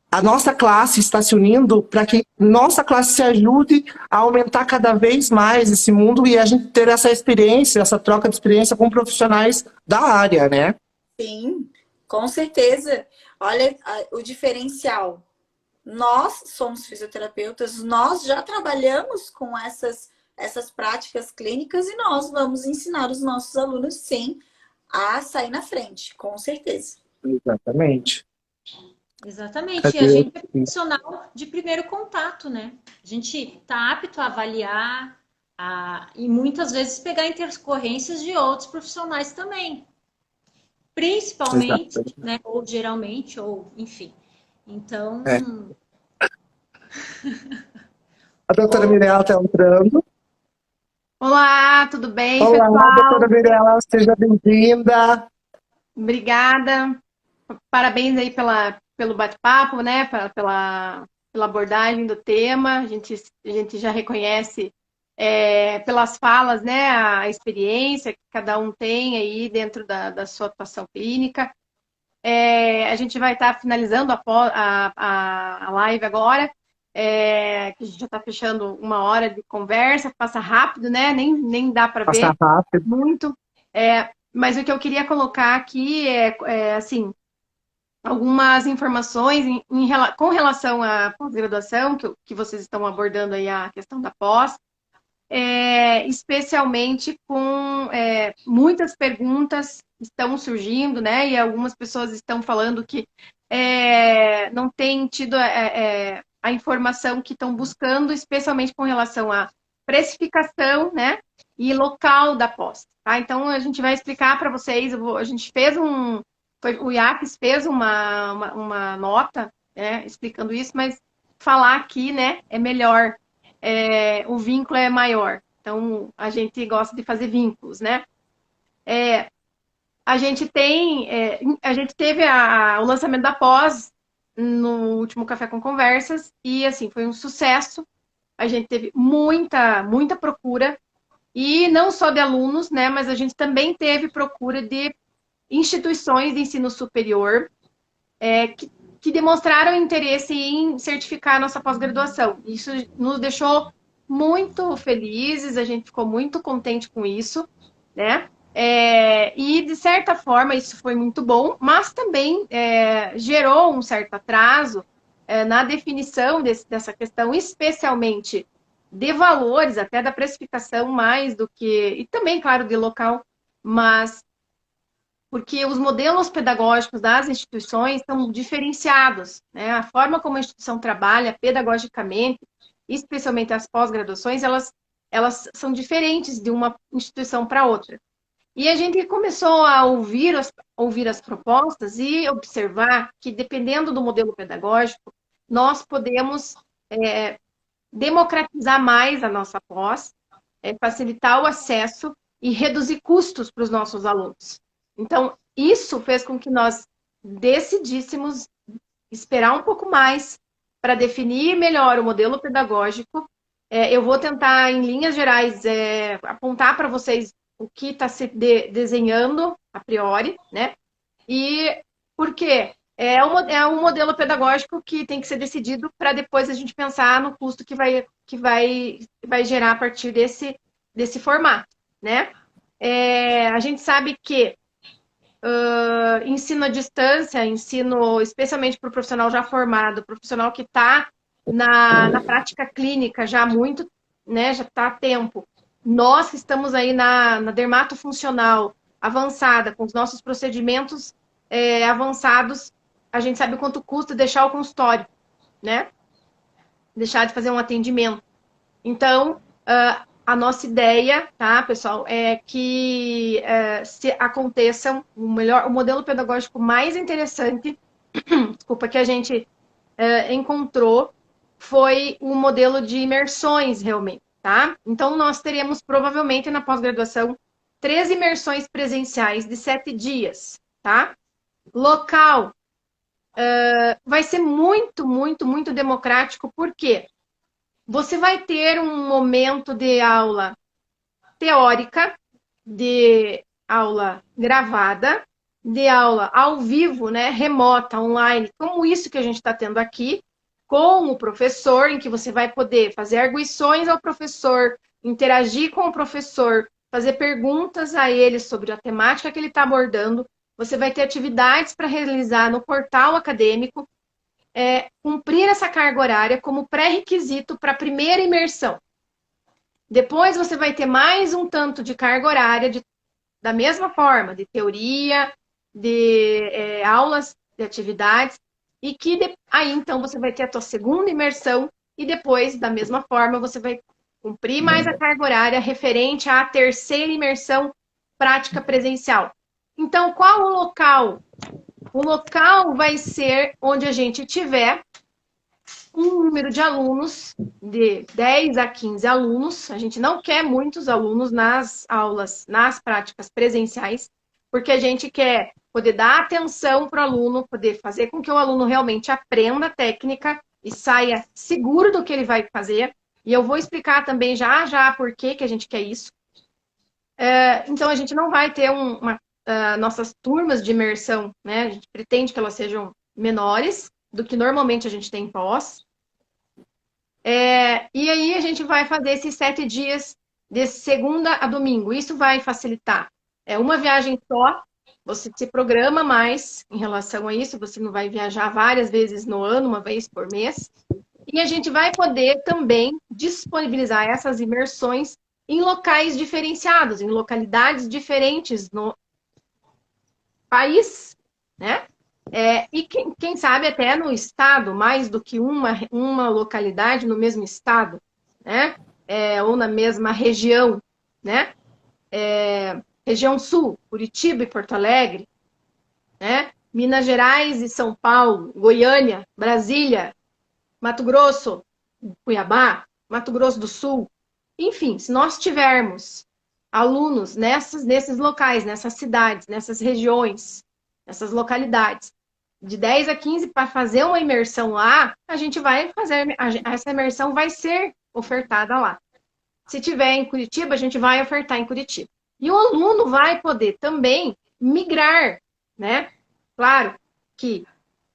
a nossa classe está se unindo para que nossa classe se ajude a aumentar cada vez mais esse mundo e a gente ter essa experiência, essa troca de experiência com profissionais da área, né? Sim, com certeza. Olha o diferencial. Nós somos fisioterapeutas, nós já trabalhamos com essas práticas clínicas e nós vamos ensinar os nossos alunos, sim, a sair na frente, com certeza. Exatamente. Exatamente, e a gente é profissional de primeiro contato, né? A gente está apto a avaliar e muitas vezes pegar intercorrências de outros profissionais também. Principalmente, né? Ou geralmente, ou enfim. Então... A doutora Mirella está entrando. Olá, tudo bem, pessoal? Olá, doutora Mirella, seja bem-vinda. Obrigada. Parabéns aí pelo bate-papo, né? Pelo pela abordagem do tema, a gente já reconhece pelas falas, né, a experiência que cada um tem aí dentro da sua atuação clínica. A gente vai estar finalizando a live agora, que a gente já está fechando 1 hora de conversa, passa rápido, né? Nem dá para ver rápido. muito. Mas o que eu queria colocar aqui assim, algumas informações com relação à pós-graduação, que vocês estão abordando aí a questão da pós, especialmente com muitas perguntas estão surgindo, né? E algumas pessoas estão falando que não têm tido a informação que estão buscando, especialmente com relação à precificação, né? E local da pós. Tá? Então, a gente vai explicar para vocês, a gente fez o IACS fez uma nota, né, explicando isso, mas falar aqui, né, é melhor, o vínculo é maior. Então, a gente gosta de fazer vínculos, né? A gente teve o lançamento da pós no último Café com Conversas e, assim, foi um sucesso. A gente teve muita procura e não só de alunos, né, mas a gente também teve procura de instituições de ensino superior que demonstraram interesse em certificar a nossa pós-graduação. Isso nos deixou muito felizes, a gente ficou muito contente com isso, né? E, de certa forma, isso foi muito bom, mas também gerou um certo atraso na definição dessa questão, especialmente de valores, até da precificação mais do que... E também, claro, de local, mas porque os modelos pedagógicos das instituições são diferenciados, né? A forma como a instituição trabalha pedagogicamente, especialmente as pós-graduações, elas são diferentes de uma instituição para outra. E a gente começou a ouvir as propostas e observar que, dependendo do modelo pedagógico, nós podemos democratizar mais a nossa pós, facilitar o acesso e reduzir custos para os nossos alunos. Então, isso fez com que nós decidíssemos esperar um pouco mais para definir melhor o modelo pedagógico. Eu vou tentar, em linhas gerais, apontar para vocês o que está se desenhando a priori, né? E por quê? É um modelo pedagógico que tem que ser decidido para depois a gente pensar no custo que vai gerar a partir desse formato, né? A gente sabe que ensino à distância, ensino especialmente para o profissional já formado, profissional que está na prática clínica já há muito, né, já está há tempo. Nós que estamos aí na dermatofuncional avançada, com os nossos procedimentos avançados, a gente sabe quanto custa deixar o consultório, né? Deixar de fazer um atendimento. Então, a nossa ideia, tá, pessoal, é que se aconteça o modelo pedagógico mais interessante, desculpa, que a gente encontrou, foi o modelo de imersões, realmente, tá? Então, nós teremos, provavelmente, na pós-graduação, 3 imersões presenciais de 7 dias, tá? Local, vai ser muito, muito, muito democrático, por quê? Você vai ter um momento de aula teórica, de aula gravada, de aula ao vivo, né, remota, online, como isso que a gente está tendo aqui, com o professor, em que você vai poder fazer arguições ao professor, interagir com o professor, fazer perguntas a ele sobre a temática que ele está abordando. Você vai ter atividades para realizar no portal acadêmico, cumprir essa carga horária como pré-requisito para a primeira imersão. Depois você vai ter mais um tanto de carga horária, da mesma forma, de teoria, de aulas, de atividades, e que aí então você vai ter a tua segunda imersão e depois, da mesma forma, você vai cumprir mais a carga horária referente à terceira imersão prática presencial. Então, qual o local? O local vai ser onde a gente tiver um número de alunos, de 10 a 15 alunos. A gente não quer muitos alunos nas aulas, nas práticas presenciais, porque a gente quer poder dar atenção para o aluno, poder fazer com que o aluno realmente aprenda a técnica e saia seguro do que ele vai fazer. E eu vou explicar também já por que a gente quer isso. Então, a gente não vai ter nossas turmas de imersão, né? A gente pretende que elas sejam menores do que normalmente a gente tem em pós. E aí a gente vai fazer esses 7 dias de segunda a domingo. Isso vai facilitar. É uma viagem só, você se programa mais em relação a isso, você não vai viajar várias vezes no ano, uma vez por mês. E a gente vai poder também disponibilizar essas imersões em locais diferenciados, em localidades diferentes no país, né? E quem sabe até no estado, mais do que uma localidade no mesmo estado, né? Ou na mesma região, né? Região Sul, Curitiba e Porto Alegre, né? Minas Gerais e São Paulo, Goiânia, Brasília, Mato Grosso, Cuiabá, Mato Grosso do Sul. Enfim, se nós tivermos alunos nesses locais, nessas cidades, nessas regiões, nessas localidades, de 10 a 15 para fazer uma imersão lá, a gente vai fazer, essa imersão vai ser ofertada lá. Se tiver em Curitiba, a gente vai ofertar em Curitiba. E o aluno vai poder também migrar, né? Claro que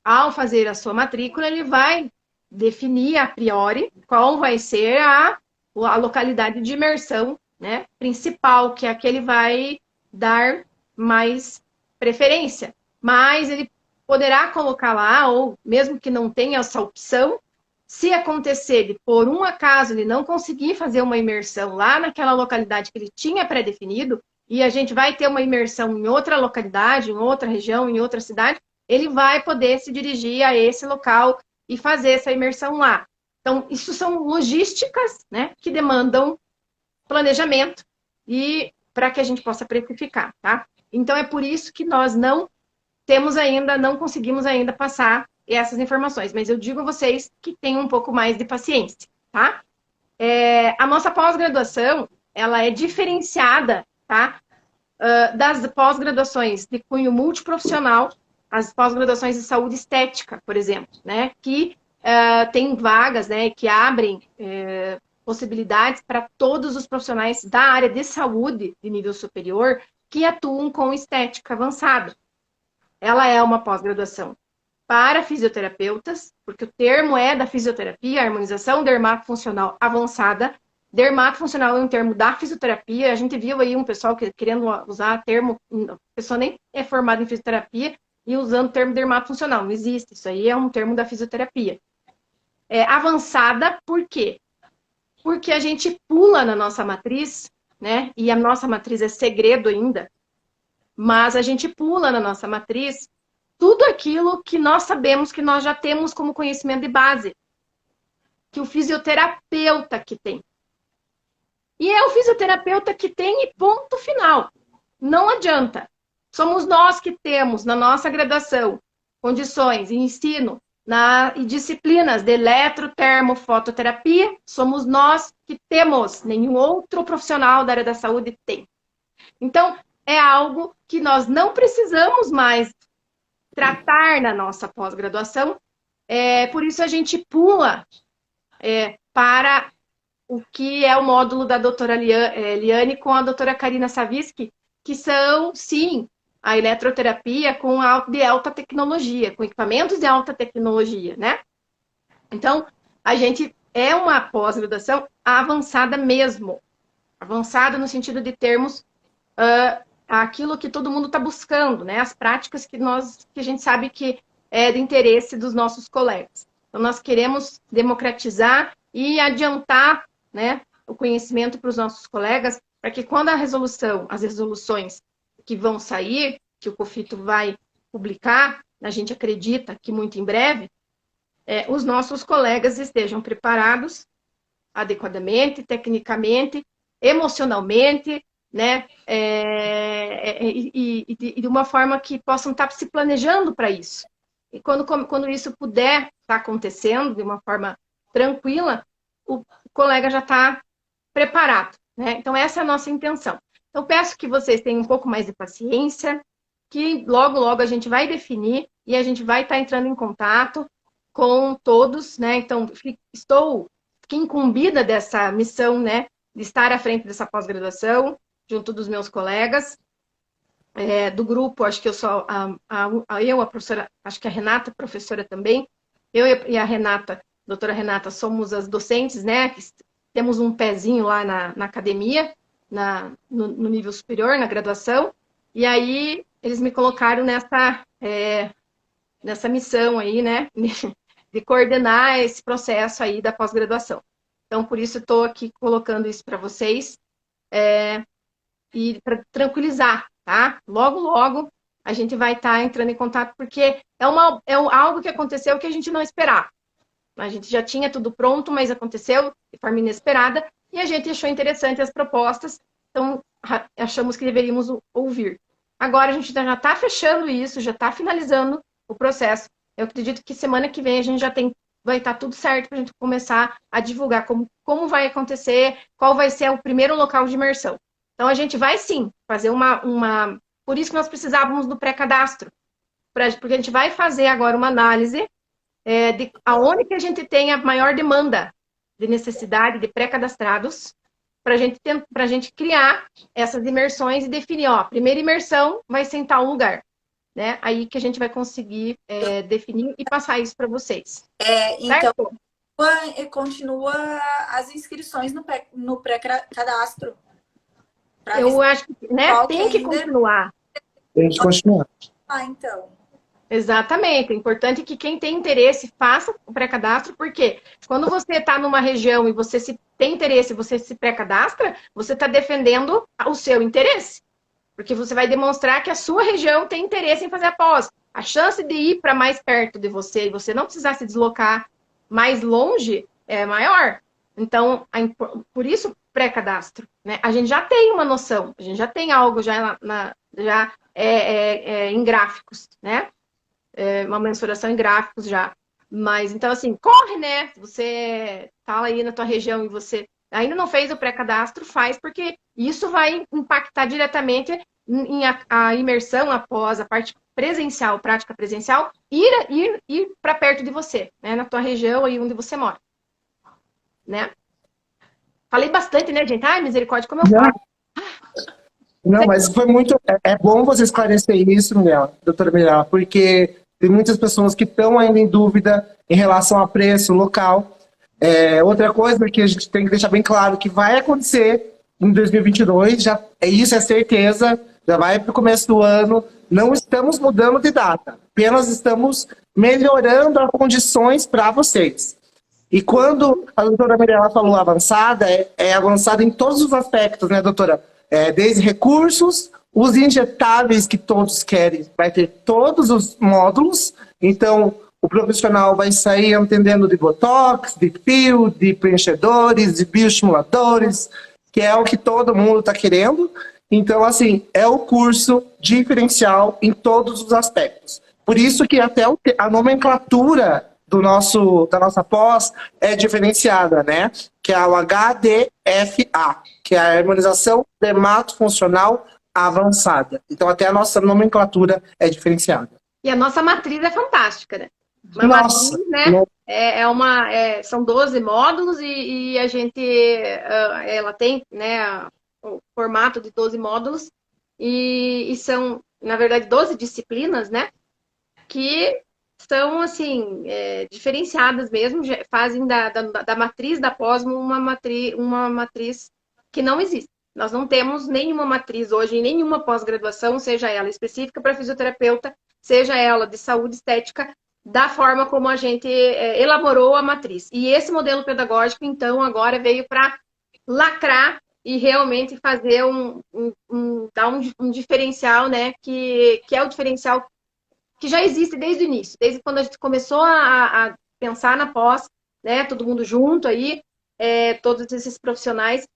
ao fazer a sua matrícula, ele vai definir a priori qual vai ser a localidade de imersão, né, principal, que é a que ele vai dar mais preferência. Mas ele poderá colocar lá, ou mesmo que não tenha essa opção, se acontecer de, por um acaso, ele não conseguir fazer uma imersão lá naquela localidade que ele tinha pré-definido, e a gente vai ter uma imersão em outra localidade, em outra região, em outra cidade, ele vai poder se dirigir a esse local e fazer essa imersão lá. Então, isso são logísticas, né, que demandam planejamento e para que a gente possa precificar, tá? Então, é por isso que nós não conseguimos ainda passar essas informações, mas eu digo a vocês que tenham um pouco mais de paciência, tá? A nossa pós-graduação, ela é diferenciada, tá? Das pós-graduações de cunho multiprofissional, as pós-graduações de saúde estética, por exemplo, né? Que tem vagas, né? Que abrem possibilidades para todos os profissionais da área de saúde de nível superior que atuam com estética avançada. Ela é uma pós-graduação para fisioterapeutas, porque o termo é da fisioterapia, harmonização dermatofuncional avançada. Dermatofuncional é um termo da fisioterapia. A gente viu aí um pessoal querendo usar termo, a pessoa nem é formada em fisioterapia e usando o termo dermatofuncional. Não existe, isso aí é um termo da fisioterapia. Avançada, por quê? Porque a gente pula na nossa matriz, né? E a nossa matriz é segredo ainda, mas a gente pula na nossa matriz tudo aquilo que nós sabemos que nós já temos como conhecimento de base, que o fisioterapeuta que tem. E é o fisioterapeuta que tem e ponto final. Não adianta. Somos nós que temos na nossa graduação condições e ensino e disciplinas de eletrotermofototerapia, somos nós que temos, nenhum outro profissional da área da saúde tem. Então, é algo que nós não precisamos mais tratar na nossa pós-graduação, por isso a gente pula para o que é o módulo da doutora Liane com a doutora Karina Saviski, que são, sim, a eletroterapia de alta tecnologia, com equipamentos de alta tecnologia, né? Então, a gente é uma pós-graduação avançada mesmo. Avançada no sentido de termos aquilo que todo mundo está buscando, né? As práticas que a gente sabe que é do interesse dos nossos colegas. Então, nós queremos democratizar e adiantar, né, o conhecimento para os nossos colegas, para que quando as resoluções que vão sair, que o COFITO vai publicar, a gente acredita que muito em breve, os nossos colegas estejam preparados adequadamente, tecnicamente, emocionalmente, né? E de uma forma que possam estar se planejando para isso. E quando isso puder estar acontecendo de uma forma tranquila, o colega já está preparado, né? Então, essa é a nossa intenção. Então, peço que vocês tenham um pouco mais de paciência, que logo, logo a gente vai definir e a gente vai estar entrando em contato com todos, né? Então, estou incumbida dessa missão, né? De estar à frente dessa pós-graduação, junto dos meus colegas. Do grupo, acho que eu sou a professora, acho que a Renata, professora também, eu e a Renata, doutora Renata, somos as docentes, né? Que temos um pezinho lá na academia, no nível superior, na graduação, e aí eles me colocaram nessa missão aí, né? De coordenar esse processo aí da pós-graduação. Então, por isso, estou aqui colocando isso para vocês e para tranquilizar, tá? Logo, logo, a gente vai estar entrando em contato, porque é algo que aconteceu que a gente não esperava. A gente já tinha tudo pronto, mas aconteceu de forma inesperada, e a gente achou interessante as propostas, então achamos que deveríamos ouvir. Agora a gente já está fechando isso, já está finalizando o processo. Eu acredito que semana que vem a gente já vai estar tudo certo para a gente começar a divulgar como vai acontecer, qual vai ser o primeiro local de imersão. Então a gente vai sim fazer Por isso que nós precisávamos do pré-cadastro, porque a gente vai fazer agora uma análise de aonde que a gente tem a maior demanda de necessidade de pré-cadastrados, para a gente criar essas imersões e definir, ó, a primeira imersão vai ser em tal lugar. Né? Aí que a gente vai conseguir definir e passar isso para vocês. Então, continua as inscrições no pré-cadastro. Eu acho que tem que continuar. Tem que continuar. Então. Exatamente. É importante que quem tem interesse faça o pré-cadastro, porque quando você está numa região e você tem interesse, você se pré-cadastra, você está defendendo o seu interesse. Porque você vai demonstrar que a sua região tem interesse em fazer a pós. A chance de ir para mais perto de você e você não precisar se deslocar mais longe é maior. Então, por isso, pré-cadastro. Né? A gente já tem uma noção, a gente já tem algo já em gráficos, né? Uma mensuração em gráficos já. Mas, então, assim, corre, né? Você tá aí na tua região e você ainda não fez o pré-cadastro, faz, porque isso vai impactar diretamente a imersão após a parte presencial, prática presencial, ir para perto de você, né? Na tua região aí onde você mora. Né? Falei bastante, né, gente? Ai, misericórdia, como eu falo. Não, mas foi muito... É bom você esclarecer isso, doutora Mirella, porque tem muitas pessoas que estão ainda em dúvida em relação a preço local. Outra coisa que a gente tem que deixar bem claro que vai acontecer em 2022, isso é certeza, já vai para o começo do ano, não estamos mudando de data, apenas estamos melhorando as condições para vocês. E quando a doutora Mirella falou avançada, é avançada em todos os aspectos, né, doutora? Desde recursos, os injetáveis que todos querem, vai ter todos os módulos, então o profissional vai sair entendendo de botox, de fio, de preenchedores, de bioestimuladores, que é o que todo mundo está querendo. Então, assim, é o curso diferencial em todos os aspectos. Por isso que até a nomenclatura da nossa pós é diferenciada, né? Que é o HDFA, que é a Harmonização Dermatofuncional Avançada. Então, até a nossa nomenclatura é diferenciada. E a nossa matriz é fantástica, né? Nossa, matriz, né? São 12 módulos e a gente ela tem, né, o formato de 12 módulos e são, na verdade, 12 disciplinas, né? Que são, assim, diferenciadas mesmo, fazem da matriz da pós uma matriz que não existe. Nós não temos nenhuma matriz hoje, em nenhuma pós-graduação, seja ela específica para fisioterapeuta, seja ela de saúde estética, da forma como a gente elaborou a matriz. E esse modelo pedagógico, então, agora veio para lacrar e realmente fazer dar um diferencial, né? Que é o diferencial que já existe desde o início, desde quando a gente começou a pensar na pós, né? Todo mundo junto aí, todos esses profissionais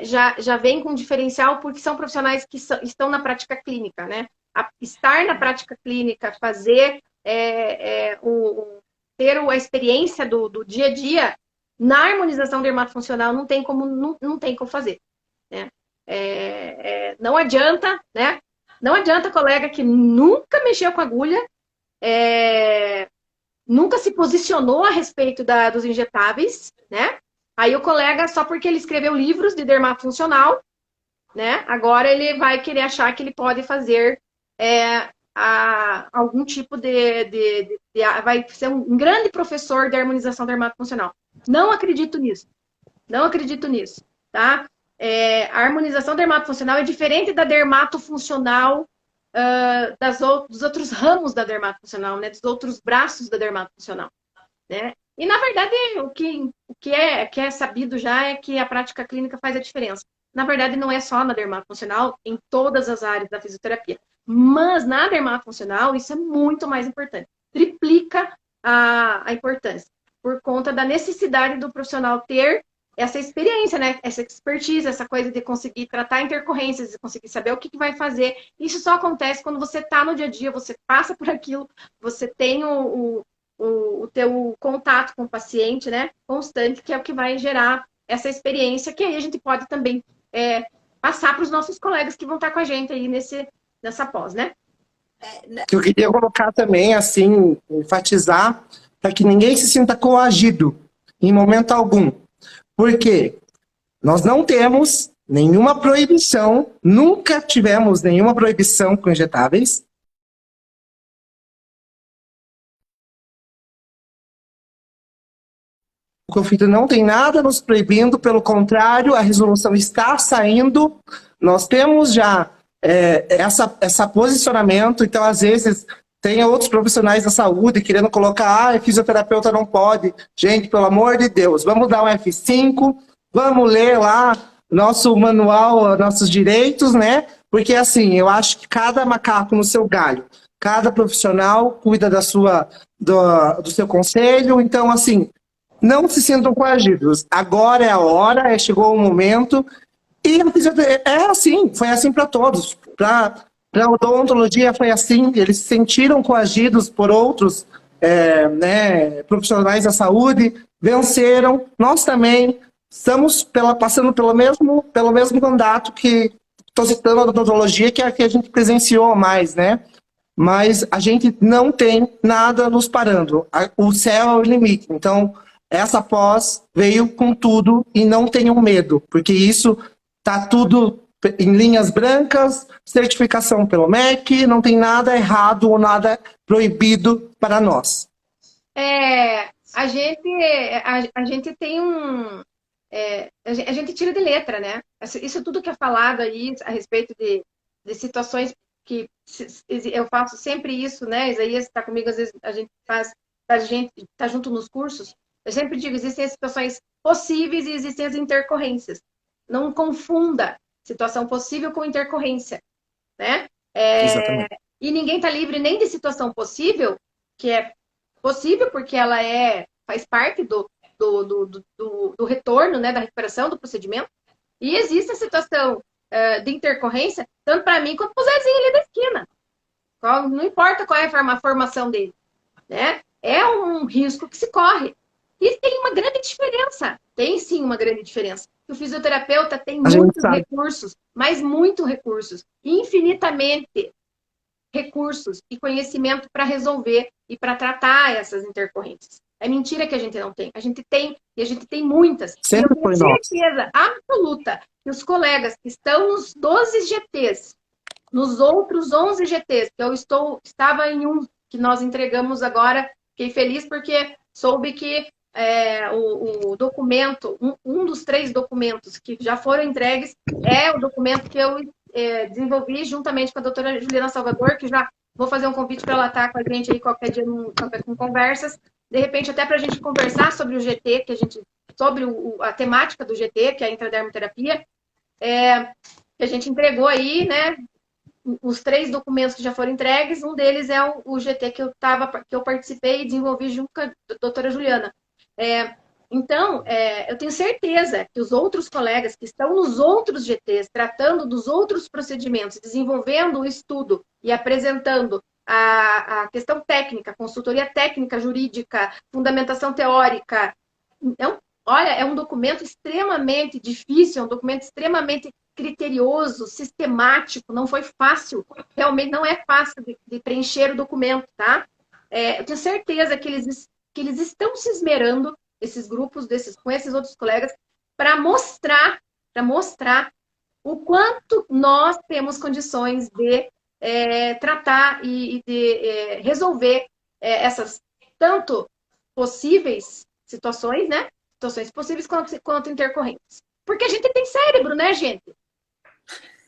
já vem com diferencial porque são profissionais que estão na prática clínica, né? Estar na prática clínica, fazer ter a experiência do dia a dia na harmonização dermatofuncional não tem como fazer, né? Não adianta, né? Não adianta colega que nunca mexeu com agulha, nunca se posicionou a respeito dos injetáveis, né? Aí o colega, só porque ele escreveu livros de dermatofuncional, né? Agora ele vai querer achar que ele pode fazer algum tipo vai ser um grande professor de harmonização dermatofuncional. Não acredito nisso. Não acredito nisso, tá? A harmonização dermatofuncional é diferente da dermatofuncional dos outros ramos da dermatofuncional, né? Dos outros braços da dermatofuncional, né? E, na verdade, o que é sabido já é que a prática clínica faz a diferença. Na verdade, não é só na dermatofuncional, em todas as áreas da fisioterapia. Mas na dermatofuncional, isso é muito mais importante. Triplica a importância, por conta da necessidade do profissional ter essa experiência, né? Essa expertise, essa coisa de conseguir tratar intercorrências, de conseguir saber o que vai fazer. Isso só acontece quando você está no dia a dia, você passa por aquilo, você tem o teu contato com o paciente, né? Constante, que é o que vai gerar essa experiência, que aí a gente pode também passar para os nossos colegas que vão estar com a gente aí nessa pós, né? Que eu queria colocar também, assim, enfatizar, para que ninguém se sinta coagido em momento algum. Porque nós não temos nenhuma proibição, nunca tivemos nenhuma proibição com injetáveis. O conflito não tem nada nos proibindo, pelo contrário, a resolução está saindo. Nós temos já essa posicionamento, então às vezes tem outros profissionais da saúde querendo colocar, fisioterapeuta não pode. Gente, pelo amor de Deus, vamos dar um F5, vamos ler lá nosso manual, nossos direitos, né? Porque assim, eu acho que cada macaco no seu galho, cada profissional cuida do seu conselho, então assim, não se sintam coagidos. Agora é a hora, chegou o momento. E a fisioterapia foi assim para todos. Para a odontologia foi assim, eles se sentiram coagidos por outros profissionais da saúde, venceram. Nós também estamos passando pelo mesmo mandato que estou citando a odontologia, que é a que a gente presenciou mais, né? Mas a gente não tem nada nos parando. O céu é o limite. Então, essa pós veio com tudo e não tenham medo, porque isso está tudo em linhas brancas, certificação pelo MEC, não tem nada errado ou nada proibido para nós. A gente tem a gente tira de letra, né? Isso tudo que é falado aí a respeito de situações que eu faço sempre isso, né? Isaías está comigo, às vezes a gente está junto nos cursos. Eu sempre digo, existem as situações possíveis e existem as intercorrências. Não confunda situação possível com intercorrência, né? Exatamente. E ninguém está livre nem de situação possível, que é possível porque ela faz parte do retorno, né, da recuperação do procedimento. E existe a situação de intercorrência, tanto para mim quanto para o Zezinho ali da esquina. Não importa qual é a formação dele, né? É um risco que se corre. E tem uma grande diferença. Tem sim uma grande diferença. O fisioterapeuta tem muitos recursos, mas muitos recursos, infinitamente recursos e conhecimento para resolver e para tratar essas intercorrências. É mentira que a gente não tem. A gente tem, e a gente tem muitas. Sempre foi nossa. Certeza absoluta que os colegas que estão nos 12 GTs, nos outros 11 GTs, que eu estava em um que nós entregamos agora, fiquei feliz porque soube que o documento, um dos 3 documentos que já foram entregues é o documento que eu desenvolvi juntamente com a doutora Juliana Salvador, que já vou fazer um convite para ela estar com a gente aí qualquer dia com conversas, de repente até para a gente conversar sobre o GT, sobre a temática do GT, que é a intradermoterapia, que a gente entregou aí, né? Os 3 documentos que já foram entregues, um deles é o GT que eu participei e desenvolvi junto com a doutora Juliana. Então, eu tenho certeza que os outros colegas que estão nos outros GTs, tratando dos outros procedimentos, desenvolvendo o estudo e apresentando a questão técnica, consultoria técnica, jurídica, fundamentação teórica. Então, olha, é um documento extremamente difícil, é um documento extremamente criterioso, sistemático, não foi fácil, realmente não é fácil de preencher o documento, tá? eu tenho certeza que eles estão se esmerando, esses grupos, com esses outros colegas, para mostrar o quanto nós temos condições de tratar e de resolver essas tanto possíveis situações, né? Situações possíveis quanto intercorrentes. Porque a gente tem cérebro, né, gente?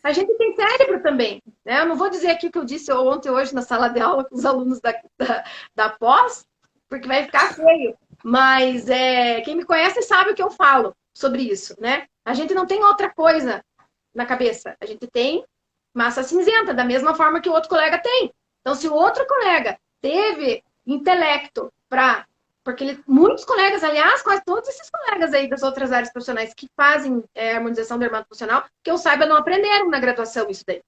A gente tem cérebro também, né? Eu não vou dizer aqui o que eu disse ontem, hoje, na sala de aula com os alunos da pós, porque vai ficar feio. Mas quem me conhece sabe o que eu falo sobre isso, né? A gente não tem outra coisa na cabeça. A gente tem massa cinzenta, da mesma forma que o outro colega tem. Então, se o outro colega teve intelecto porque muitos colegas, aliás, quase todos esses colegas aí das outras áreas profissionais que fazem harmonização dermatofuncional, que eu saiba, não aprenderam na graduação isso daí.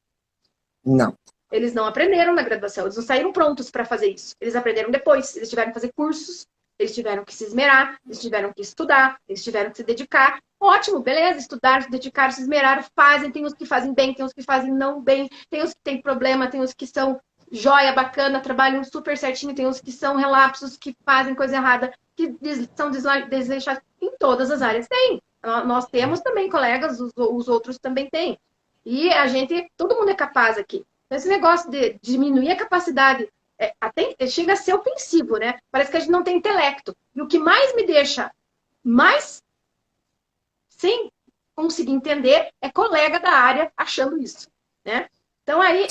Não. Eles não aprenderam na graduação, eles não saíram prontos para fazer isso. Eles aprenderam depois, eles tiveram que fazer cursos, eles tiveram que se esmerar, eles tiveram que estudar, eles tiveram que se dedicar. Ótimo, beleza, estudaram, se dedicaram, se esmeraram, fazem, tem os que fazem bem, tem os que fazem não bem, tem os que têm problema, tem os que são joia, bacana, trabalham super certinho, tem uns que são relapsos, que fazem coisa errada, que são desleixados. Em todas as áreas tem. Nós temos também colegas, os outros também têm. E todo mundo é capaz aqui. Então, esse negócio de diminuir a capacidade, até chega a ser ofensivo, né? Parece que a gente não tem intelecto. E o que mais me deixa mais sem conseguir entender é colega da área achando isso, né? Então, aí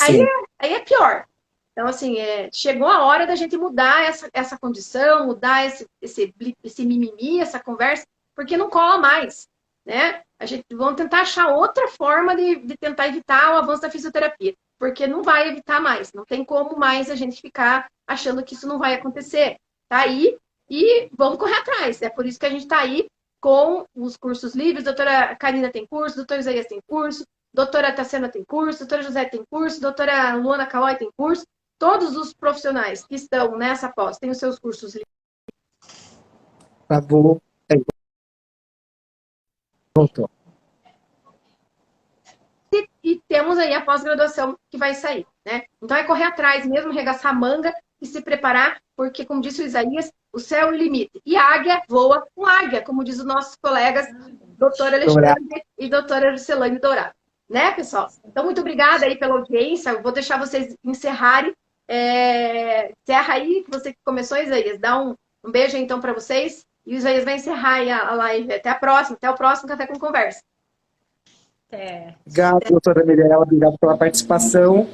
é pior. Então, assim, chegou a hora da gente mudar essa condição, mudar esse mimimi, essa conversa, porque não cola mais, né? Vamos tentar achar outra forma de tentar evitar o avanço da fisioterapia, porque não vai evitar mais, não tem como mais a gente ficar achando que isso não vai acontecer. Tá aí e vamos correr atrás. É por isso que a gente está aí com os cursos livres. Doutora Karina tem curso, doutor Isaías tem curso, doutora Tassiana tem curso, doutora José tem curso, doutora Luana Kawai tem curso. Todos os profissionais que estão nessa pós têm os seus cursos livres. Travou. Voltou. E temos aí a pós-graduação que vai sair, né? Então é correr atrás mesmo, arregaçar a manga e se preparar, porque, como disse o Isaías, o céu é o limite. E a águia voa com águia, como diz os nossos colegas, doutora Alexandre e doutora Juscelane Dourado. Né, pessoal? Então, muito obrigada aí pela audiência. Eu vou deixar vocês encerrarem. Encerra aí, que você começou, Isaías. Dá um beijo, então, para vocês. E o Isaías vai encerrar aí a live. Até o próximo Café com Conversa. Obrigado, doutora Mirella. Obrigado pela participação.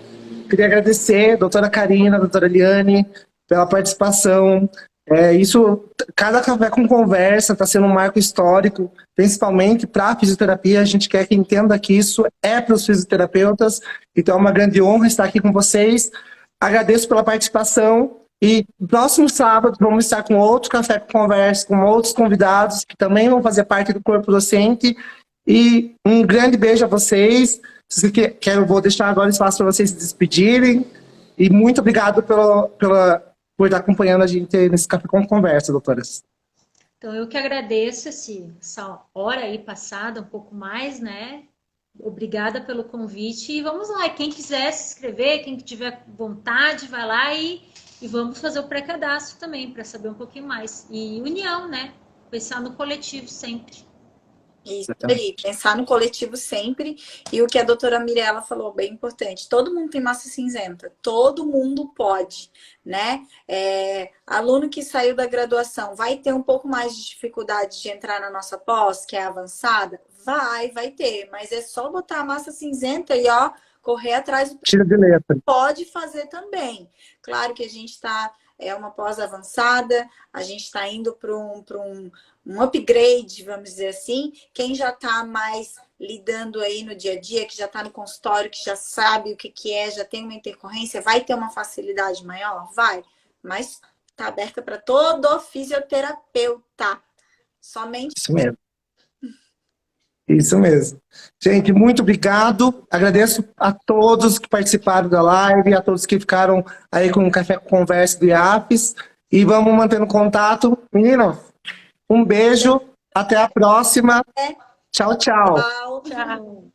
Queria agradecer, doutora Karina, doutora Eliane, pela participação. Cada Café com Conversa está sendo um marco histórico, principalmente para a fisioterapia. A gente quer que entenda que isso é para os fisioterapeutas. Então, é uma grande honra estar aqui com vocês. Agradeço pela participação. E próximo sábado vamos estar com outro Café com Conversa, com outros convidados que também vão fazer parte do corpo docente. E um grande beijo a vocês. Eu vou deixar agora espaço para vocês se despedirem. E muito obrigado por estar acompanhando a gente nesse Café com Conversa, doutoras. Então, eu que agradeço essa hora aí passada, um pouco mais, né? Obrigada pelo convite. E vamos lá, quem quiser se inscrever, quem tiver vontade, vai lá e vamos fazer o pré-cadastro também, para saber um pouquinho mais. E união, né? Pensar no coletivo sempre. Isso aí, pensar no coletivo sempre. E o que a doutora Mirella falou, bem importante, todo mundo tem massa cinzenta, todo mundo pode, né? Aluno que saiu da graduação vai ter um pouco mais de dificuldade de entrar na nossa pós, que é avançada? Vai ter, mas é só botar a massa cinzenta e correr atrás do Tira de letra. Pode fazer também. Claro que a gente está... uma pós-avançada, a gente está indo para um upgrade, vamos dizer assim. Quem já está mais lidando aí no dia a dia, que já está no consultório, que já sabe o que é, já tem uma intercorrência, vai ter uma facilidade maior? Vai. Mas está aberta para todo fisioterapeuta. Somente... Isso mesmo. Isso mesmo. Gente, muito obrigado. Agradeço a todos que participaram da live, a todos que ficaram aí com o Café com Conversa do IAPES. E vamos mantendo contato. Meninas, um beijo. Até a próxima. Tchau, tchau. Tchau.